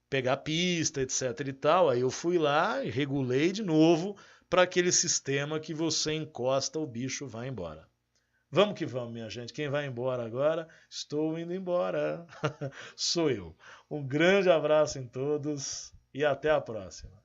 pegar pista, etc e tal, aí eu fui lá e regulei de novo para aquele sistema que você encosta, o bicho vai embora. Vamos que vamos, minha gente. Quem vai embora agora? Estou indo embora. Sou eu. Um grande abraço em todos e até a próxima.